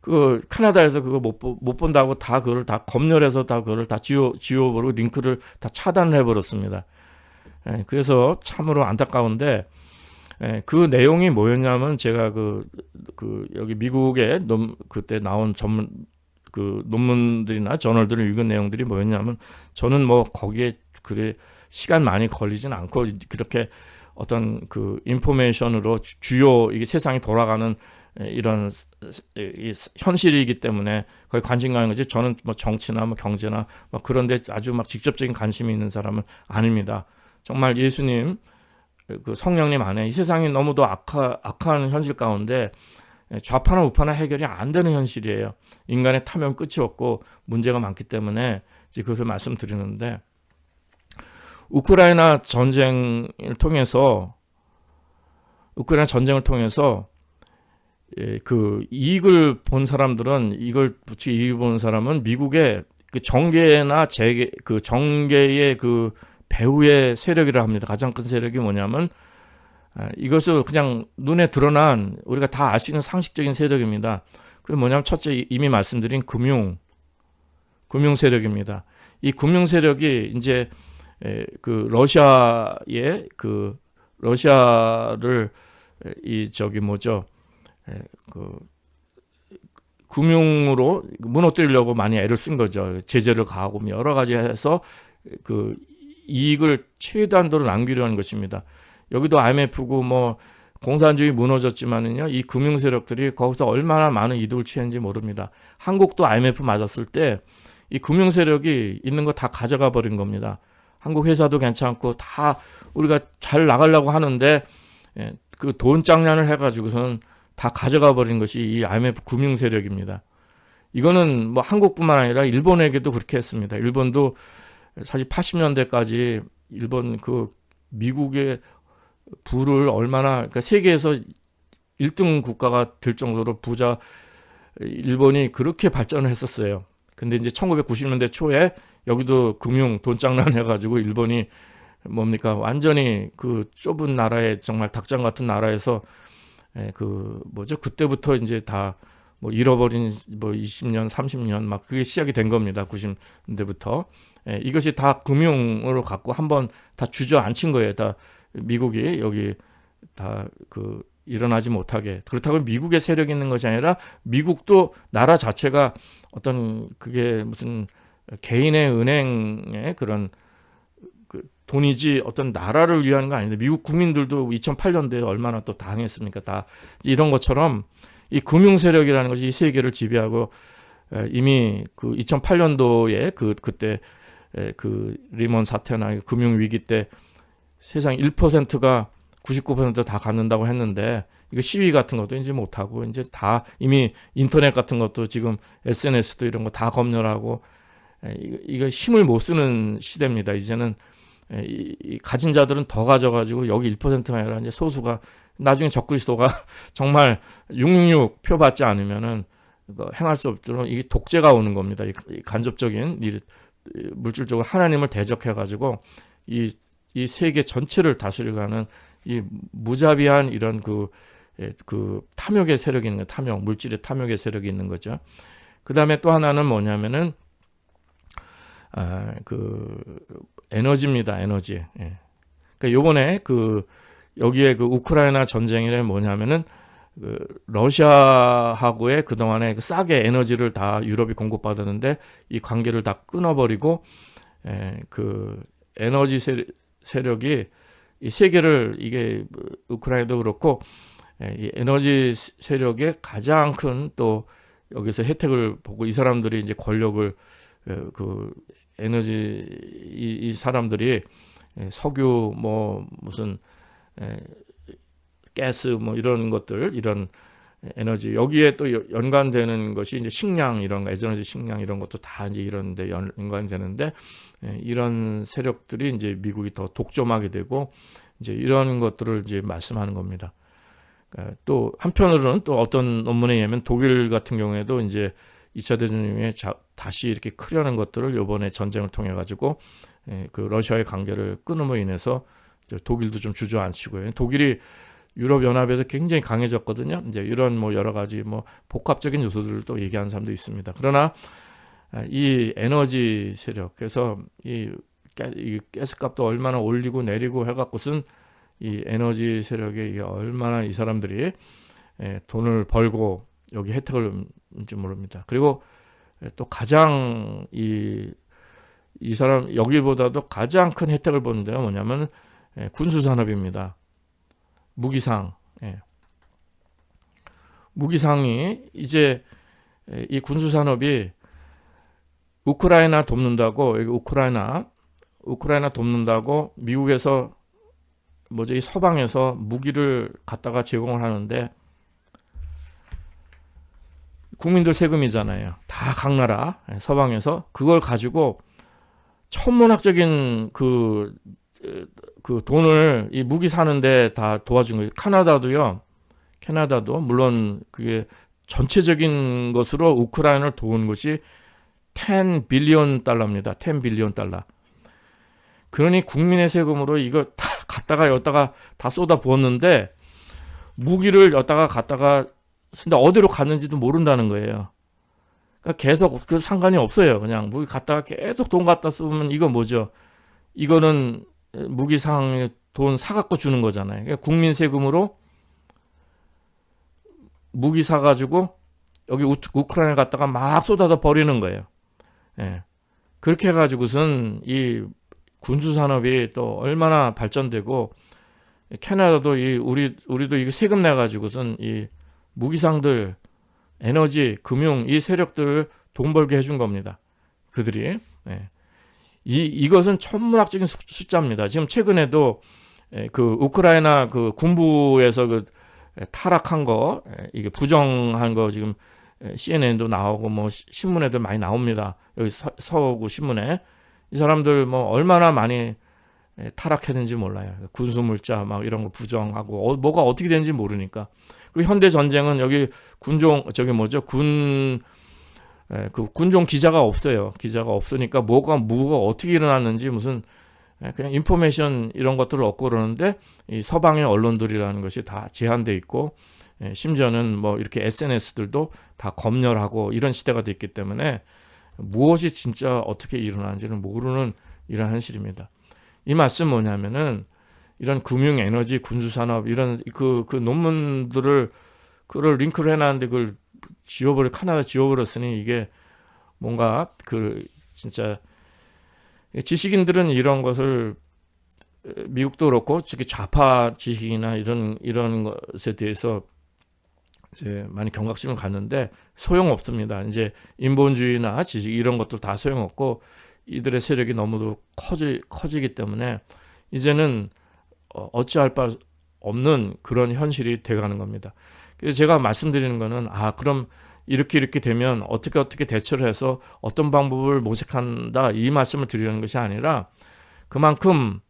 그 캐나다에서 그거 못 본다고 다 그걸 다 검열해서 다 그걸 다 지워버리고 링크를 다 차단을 해버렸습니다. 그래서 참으로 안타까운데, 그 내용이 뭐였냐면, 제가 여기 미국에 그때 나온 전문 그 논문들이나 저널들을 읽은 내용들이 뭐였냐면, 저는 뭐 거기에 그래 시간 많이 걸리진 않고 그렇게 어떤 그 인포메이션으로 주요 이게 세상이 돌아가는 이런 현실이기 때문에 거기 관심 가는 거지, 저는 뭐 정치나 뭐 경제나 뭐 그런데 아주 막 직접적인 관심이 있는 사람은 아닙니다. 정말 예수님, 그 성령님 안에 이 세상이 너무도 악한 현실 가운데 좌파나 우파나 해결이 안 되는 현실이에요. 인간의 탐욕 끝이 없고 문제가 많기 때문에 이제 그것을 말씀드리는데, 우크라이나 전쟁을 통해서 그 이익을 본 사람들은, 이걸 붙이 이익을 보는 사람은 미국의 그 정계나 그 정계의 그 배후의 세력이라 합니다. 가장 큰 세력이 뭐냐면, 이것을 그냥 눈에 드러난 우리가 다 알 수 있는 상식적인 세력입니다. 그게 뭐냐면, 첫째, 이미 말씀드린 금융 세력입니다. 이 금융 세력이 이제 그 러시아를 그 금융으로 무너뜨리려고 많이 애를 쓴 거죠. 제재를 가하고 여러 가지 해서 그 이익을 최대한도로 남기려 하는 것입니다. 여기도 IMF고 뭐 공산주의 무너졌지만은요, 이 금융 세력들이 거기서 얼마나 많은 이득을 취했는지 모릅니다. 한국도 IMF 맞았을 때 이 금융 세력이 있는 거 다 가져가 버린 겁니다. 한국 회사도 괜찮고 다 우리가 잘 나가려고 하는데, 그 돈 장난을 해가지고선 다 가져가 버린 것이 이 IMF 금융 세력입니다. 이거는 뭐 한국뿐만 아니라 일본에게도 그렇게 했습니다. 일본도 사실 80년대까지 일본 그 미국의 부를 얼마나, 그러니까 세계에서 1등 국가가 될 정도로 부자 일본이 그렇게 발전을 했었어요. 근데 이제 1990년대 초에 여기도 금융 돈 장난 해가지고 일본이 뭡니까, 완전히 그 좁은 나라에, 정말 닭장 같은 나라에서 그때부터 이제 다 뭐 잃어버린 뭐 20년 30년 막 그게 시작이 된 겁니다. 90년대부터. 이것이 다 금융으로 갖고 한번 다 주저앉힌 거예요. 다 미국이 여기 다 그 일어나지 못하게. 그렇다고 미국의 세력이 있는 것이 아니라, 미국도 나라 자체가 어떤 그게 무슨 개인의 은행의 그런 그 돈이지 어떤 나라를 위한 거 아닌데, 미국 국민들도 2008년도에 얼마나 또 당했습니까? 다 이런 것처럼 이 금융 세력이라는 것이 이 세계를 지배하고, 이미 그 2008년도에 그때 그 리먼 사태나 금융 위기 때 세상 1%가 99% 다 갖는다고 했는데, 이거 시위 같은 것도 이제 못하고, 이제 다 이미 인터넷 같은 것도 지금 SNS도 이런 거 다 검열하고, 이거 힘을 못 쓰는 시대입니다. 이제는 이 가진 자들은 더 가져가지고, 여기 1%가 아니라 이제 소수가, 나중에 적그리스도가 정말 666 표 받지 않으면은 행할 수 없도록 이게 독재가 오는 겁니다. 이 간접적인 물질적으로 하나님을 대적해가지고 이 세계 전체를 다스려가는 이 무자비한 이런 그 탐욕의 세력이 있는 거예요. 물질의 탐욕의 세력이 있는 거죠. 그 다음에 또 하나는 뭐냐면은 그 에너지입니다. 에너지. 그러니까 요번에 여기에 그 우크라이나 전쟁이 뭐냐면은 그 러시아하고의 그동안에 싸게 에너지를 다 유럽이 공급받았는데, 이 관계를 다 끊어버리고, 그 에너지 세력이 이 세계를, 이게 우크라이나도 그렇고, 이 에너지 세력의 가장 큰 또 여기서 혜택을 보고, 이 사람들이 이제 권력을 그 에너지 이 사람들이 석유 뭐 무슨 가스 뭐 이런 것들, 이런 에너지, 여기에 또 연관되는 것이 이제 식량, 이런 거, 에너지 식량 이런 것도 다 이제 이런 데 연관되는데, 이런 세력들이 이제 미국이 더 독점하게 되고, 이제 이런 것들을 이제 말씀하는 겁니다. 또 한편으로는 또 어떤 논문에 의하면 독일 같은 경우에도 이제 2차 대전 이후에 다시 이렇게 크려는 것들을 이번에 전쟁을 통해 가지고 그 러시아의 관계를 끊음으로 인해서 독일도 좀 주저앉히고요. 독일이 유럽 연합에서 굉장히 강해졌거든요. 이제 이런 뭐 여러 가지 뭐 복합적인 요소들도 얘기하는 사람도 있습니다. 그러나 이 에너지 세력, 그래서 이 가스값도 얼마나 올리고 내리고 해갖고선 이 에너지 세력에 얼마나 이 사람들이 돈을 벌고 여기 혜택을인지 모릅니다. 그리고 또 가장 이 사람 여기보다도 가장 큰 혜택을 보는 데가 뭐냐면 군수 산업입니다. 무기상. 무기상이 이제 이 군수 산업이 우크라이나 돕는다고, 여기 우크라이나 돕는다고 미국에서 이 서방에서 무기를 갖다가 제공을 하는데 국민들 세금이잖아요. 다 각 나라 서방에서 그걸 가지고 천문학적인 그 돈을 이 무기 사는데 다 도와준 거예요. 캐나다도 물론 그게 전체적인 것으로 우크라이나를 도운 것이 10 빌리언 달러입니다. 10 빌리언 달러. 그러니 국민의 세금으로 이거 다 여기다가 다 쏟아 부었는데 무기를 여기다가 갖다가 근데 어디로 갔는지도 모른다는 거예요. 그러니까 계속 그 상관이 없어요. 그냥 무기 갖다가 계속 돈 갖다 쓰면 이거 뭐죠? 이거는 무기상 돈 사갖고 주는 거잖아요. 그러니까 국민 세금으로 무기 사가지고 여기 우크라이나 갖다가 막 쏟아서 버리는 거예요. 그렇게 해가지고선 이 군수 산업이 또 얼마나 발전되고 캐나다도 우리도 이거 세금 내 가지고선 이 무기상들, 에너지, 금융 이 세력들을 돈 벌게 해준 겁니다. 그들이 이것은 천문학적인 숫자입니다. 지금 최근에도 그 우크라이나 그 군부에서 그 타락한 거 이게 부정한 거 지금 CNN도 나오고 뭐 신문에도 많이 나옵니다. 여기 서구 신문에 이 사람들 뭐 얼마나 많이 타락했는지 몰라요. 군수물자 막 이런 거 부정하고 뭐가 어떻게 되는지 모르니까. 그리고 현대 전쟁은 여기 군종 군종 기자가 없어요. 기자가 없으니까 뭐가 어떻게 일어났는지 무슨 그냥 인포메이션 이런 것들을 얻고 그러는데 이 서방의 언론들이라는 것이 다 제한돼 있고 심지어는 뭐 이렇게 SNS들도 다 검열하고 이런 시대가 됐기 때문에 무엇이 진짜 어떻게 일어나는지는 모르는 이런 현실입니다. 이 말씀 뭐냐면은 이런 금융, 에너지, 군수산업 이런 그 논문들을 그걸 링크를 해놨는데 그걸 카나다 지워버렸으니 이게 뭔가 진짜 지식인들은 이런 것을 미국도 그렇고 특히 좌파 지식이나 이런 것에 대해서 이제 많이 경각심을 갖는데 소용없습니다. 이제 인본주의나 지식 이런 것도 다 소용없고 이들의 세력이 너무도 커지기 때문에 이제는 어찌할 바 없는 그런 현실이 돼가는 겁니다. 그래서 제가 말씀드리는 거는 그럼 이렇게 되면 어떻게 대처를 해서 어떤 방법을 모색한다 이 말씀을 드리는 것이 아니라 그만큼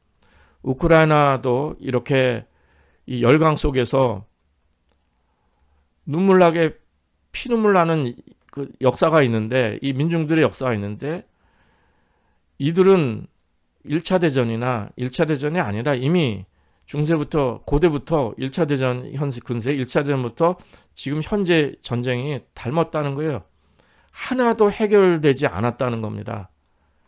우크라이나도 이렇게 이 열강 속에서 눈물나게 피눈물 나는 그 역사가 있는데 이 민중들의 역사가 있는데 이들은 1차 대전이 아니라 이미 중세부터 고대부터 1차 대전 근세 1차 대전부터 지금 현재 전쟁이 닮았다는 거예요. 하나도 해결되지 않았다는 겁니다.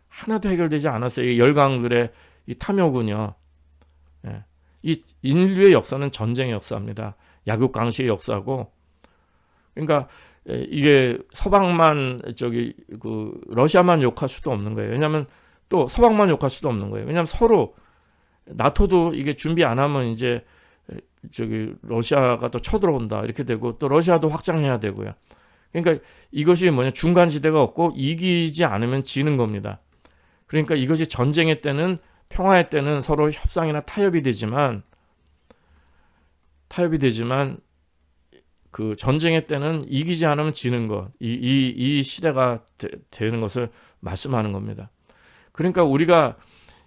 하나도 해결되지 않았어요. 이 열강들의 이 탐욕은요. 이 인류의 역사는 전쟁의 역사입니다. 약육강식의 역사고. 그러니까 이게 서방만 러시아만 욕할 수도 없는 거예요. 왜냐하면 또 서방만 욕할 수도 없는 거예요. 왜냐하면 서로 나토도 이게 준비 안 하면 이제 러시아가 또 쳐들어온다 이렇게 되고 또 러시아도 확장해야 되고요. 그러니까 이것이 중간 지대가 없고 이기지 않으면 지는 겁니다. 그러니까 이것이 전쟁의 때는 평화의 때는 서로 협상이나 타협이 되지만 그 전쟁의 때는 이기지 않으면 지는 것, 이 시대가 되는 것을 말씀하는 겁니다. 그러니까 우리가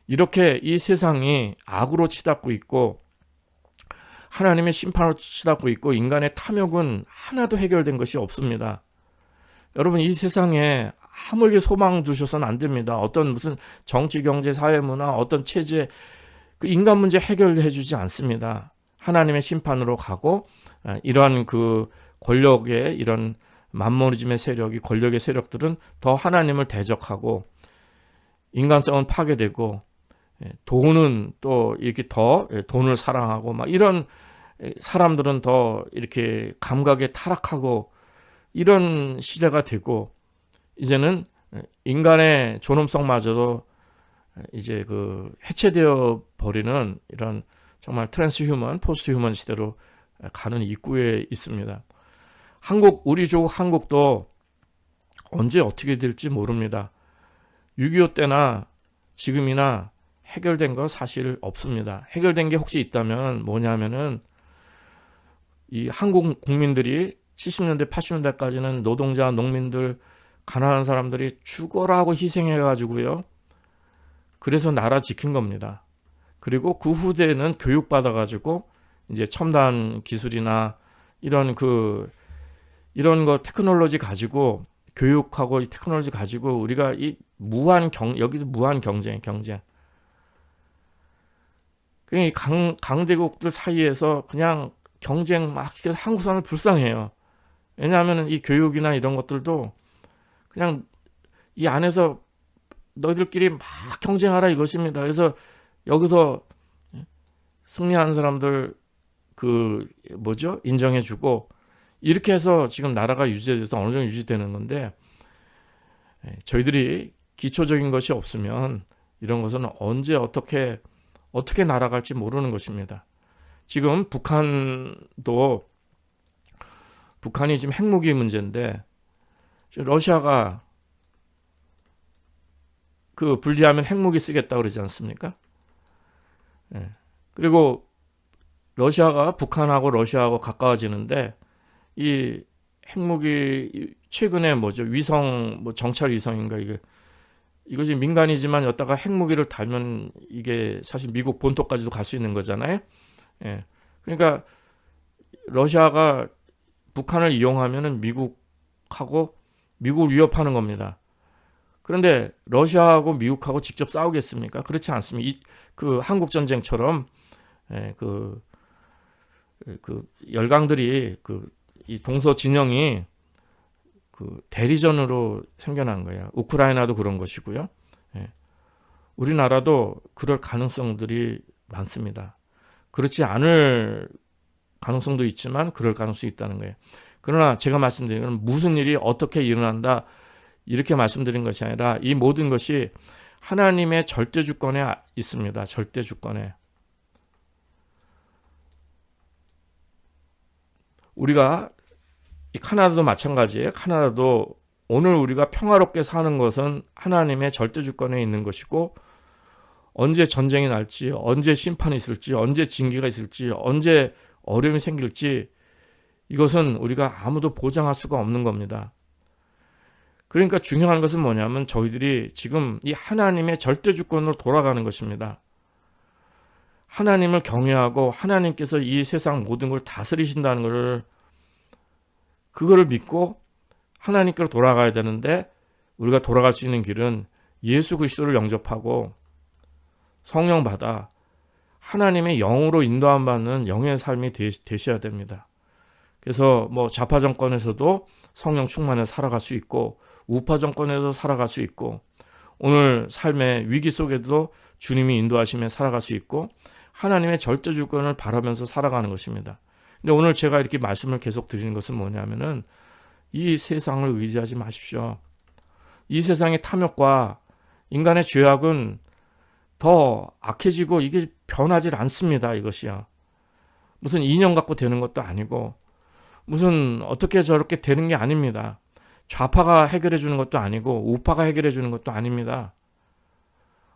이렇게 이 세상이 악으로 치닫고 있고 하나님의 심판으로 치닫고 있고 인간의 탐욕은 하나도 해결된 것이 없습니다. 여러분, 이 세상에 아무리 소망 두셔서는 안 됩니다. 어떤 무슨 정치, 경제, 사회, 문화, 어떤 체제, 그 인간 문제 해결해 주지 않습니다. 하나님의 심판으로 가고, 이러한 그 권력의 이런 만모니즘의 세력이, 권력의 세력들은 더 하나님을 대적하고, 인간성은 파괴되고, 돈은 또 이렇게 더 돈을 사랑하고, 막 이런 사람들은 더 이렇게 감각에 타락하고, 이런 시대가 되고, 이제는 인간의 존엄성마저도 이제 그 해체되어 버리는 이런 정말 트랜스휴먼, 포스트휴먼 시대로 가는 입구에 있습니다. 우리 조국 한국도 언제 어떻게 될지 모릅니다. 6.25 때나 지금이나 해결된 거 사실 없습니다. 해결된 게 혹시 있다면 뭐냐면은 이 한국 국민들이 70년대, 80년대까지는 노동자, 농민들, 가난한 사람들이 죽어라 하고 희생해가지고요. 그래서 나라 지킨 겁니다. 그리고 그 후대에는 교육받아가지고 이제 첨단 기술이나 이런 거 테크놀로지 가지고 교육하고 이 테크놀로지 가지고 우리가 이 여기도 무한 경쟁. 그러니까 강대국들 사이에서 그냥 경쟁 막 한국 사람을 불쌍해요. 왜냐하면 이 교육이나 이런 것들도 그냥 이 안에서 너희들끼리 막 경쟁하라 이것입니다. 그래서 여기서 승리하는 사람들 인정해주고 이렇게 해서 지금 나라가 유지돼서 어느 정도 유지되는 건데, 저희들이 기초적인 것이 없으면 이런 것은 언제 어떻게 날아갈지 모르는 것입니다. 지금 북한이 지금 핵무기 문제인데, 러시아가 그 분리하면 핵무기 쓰겠다고 그러지 않습니까? 그리고 북한하고 러시아하고 가까워지는데, 이 핵무기 최근에 위성 정찰 위성인가, 이것이 민간이지만 여기다가 핵무기를 달면 이게 사실 미국 본토까지도 갈 수 있는 거잖아요. 그러니까 러시아가 북한을 이용하면은 미국을 위협하는 겁니다. 그런데 러시아하고 미국하고 직접 싸우겠습니까? 그렇지 않습니다. 그 한국 전쟁처럼 열강들이 이 동서 진영이 대리전으로 생겨난 거예요. 우크라이나도 그런 것이고요. 우리나라도 그럴 가능성들이 많습니다. 그렇지 않을 가능성도 있지만 그럴 가능성이 있다는 거예요. 그러나 제가 말씀드린 건 무슨 일이 어떻게 일어난다 이렇게 말씀드린 것이 아니라 이 모든 것이 하나님의 절대 주권에 있습니다. 절대 주권에. 우리가 이 카나다도 마찬가지예요. 카나다도 오늘 우리가 평화롭게 사는 것은 하나님의 절대 주권에 있는 것이고, 언제 전쟁이 날지, 언제 심판이 있을지, 언제 징계가 있을지, 언제 어려움이 생길지, 이것은 우리가 아무도 보장할 수가 없는 겁니다. 그러니까 중요한 것은 뭐냐면 저희들이 지금 이 하나님의 절대 주권으로 돌아가는 것입니다. 하나님을 경외하고 하나님께서 이 세상 모든 걸 다스리신다는 그거를 믿고 하나님께로 돌아가야 되는데, 우리가 돌아갈 수 있는 길은 예수 그리스도를 영접하고 성령 받아 하나님의 영으로 인도함 받는 영의 삶이 되셔야 됩니다. 그래서 좌파 정권에서도 성령 충만해 살아갈 수 있고, 우파 정권에서 살아갈 수 있고, 오늘 삶의 위기 속에도 주님이 인도하시며 살아갈 수 있고, 하나님의 절대 주권을 바라면서 살아가는 것입니다. 근데 오늘 제가 이렇게 말씀을 계속 드리는 것은 뭐냐면은, 이 세상을 의지하지 마십시오. 이 세상의 탐욕과 인간의 죄악은 더 악해지고 이게 변하지 않습니다. 이것이요. 무슨 인연 갖고 되는 것도 아니고, 무슨 어떻게 저렇게 되는 게 아닙니다. 좌파가 해결해 주는 것도 아니고 우파가 해결해 주는 것도 아닙니다.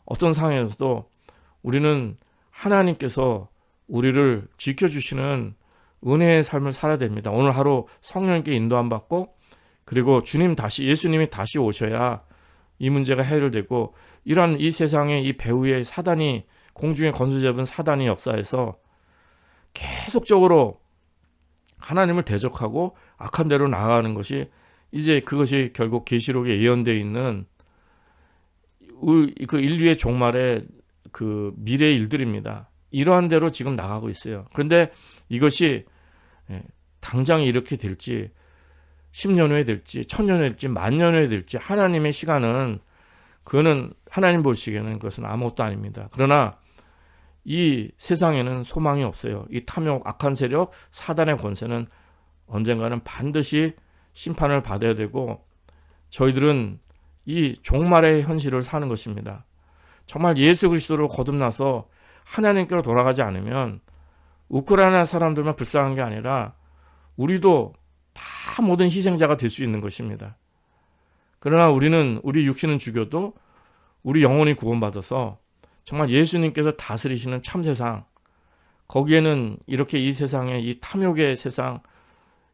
어떤 상황에서도 우리는 하나님께서 우리를 지켜주시는 은혜의 삶을 살아야 됩니다. 오늘 하루 성령님께 인도함 받고, 그리고 예수님이 다시 오셔야 이 문제가 해결되고, 이런 이 세상의 이 배후의 사단이, 공중에 건수 잡은 사단의 역사에서 계속적으로 하나님을 대적하고 악한 대로 나아가는 것이 이제 그것이 결국 계시록에 예언되어 있는 그 인류의 종말의 그 미래의 일들입니다. 이러한 대로 지금 나가고 있어요. 그런데 이것이 당장 이렇게 될지 10년 후에 될지 1000년 후에 될지 10,000년 후에 될지 하나님의 시간은 그거는 하나님 보시기에는 그것은 아무것도 아닙니다. 그러나 이 세상에는 소망이 없어요. 이 탐욕, 악한 세력, 사단의 권세는 언젠가는 반드시 심판을 받아야 되고 저희들은 이 종말의 현실을 사는 것입니다. 정말 예수 그리스도로 거듭나서 하나님께로 돌아가지 않으면 우크라이나 사람들만 불쌍한 게 아니라 우리도 다 모든 희생자가 될 수 있는 것입니다. 그러나 우리는 우리 육신은 죽여도 우리 영혼이 구원받아서 정말 예수님께서 다스리시는 참 세상, 거기에는 이렇게 이 세상에 이 탐욕의 세상,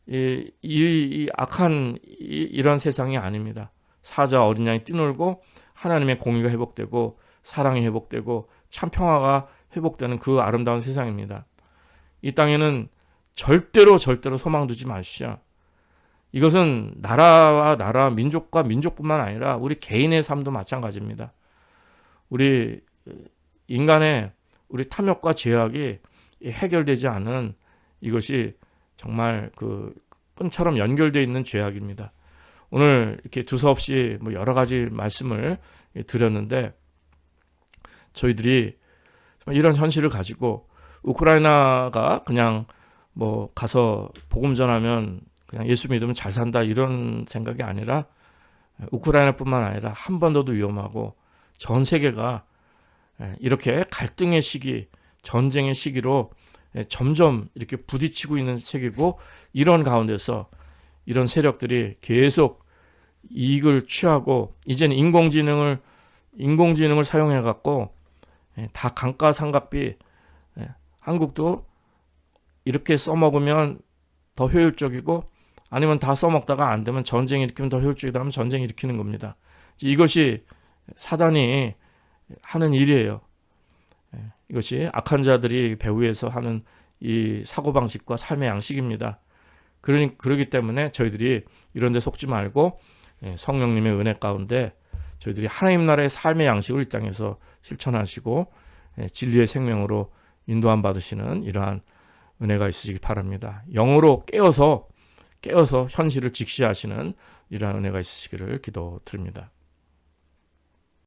이 악한 이런 세상이 아닙니다. 사자 어린 양이 뛰놀고 하나님의 공의가 회복되고 사랑이 회복되고 참 평화가 회복되는 그 아름다운 세상입니다. 이 땅에는 절대로 소망 두지 마십시오. 이것은 나라와 나라, 민족과 민족뿐만 아니라 우리 개인의 삶도 마찬가지입니다. 우리 인간의 우리 탐욕과 죄악이 해결되지 않은 이것이 정말 그 끈처럼 연결되어 있는 죄악입니다. 오늘 이렇게 두서없이 뭐 여러 가지 말씀을 드렸는데 저희들이 이런 현실을 가지고 우크라이나가 그냥 뭐 가서 복음 전하면 그냥 예수 믿으면 잘 산다 이런 생각이 아니라 우크라이나뿐만 아니라 한 번 더도 위험하고 전 세계가 이렇게 갈등의 시기, 전쟁의 시기로 점점 이렇게 부딪히고 있는 세계고 이런 가운데서 이런 세력들이 계속 이익을 취하고 이제는 인공지능을 사용해 갖고 다 감가상각비 한국도 이렇게 써먹으면 더 효율적이고 아니면 다 써먹다가 안 되면 전쟁 일으키면 더 효율적이다 하면 전쟁 일으키는 겁니다. 이것이 사단이 하는 일이에요. 이것이 악한 자들이 배후에서 하는 이 사고방식과 삶의 양식입니다. 그러기 때문에 저희들이 이런 데 속지 말고 성령님의 은혜 가운데 저희들이 하나님 나라의 삶의 양식을 이 땅에서 실천하시고 진리의 생명으로 인도함 받으시는 이러한 은혜가 있으시기 바랍니다. 영으로 깨어서 현실을 직시하시는 이러한 은혜가 있으시기를 기도드립니다.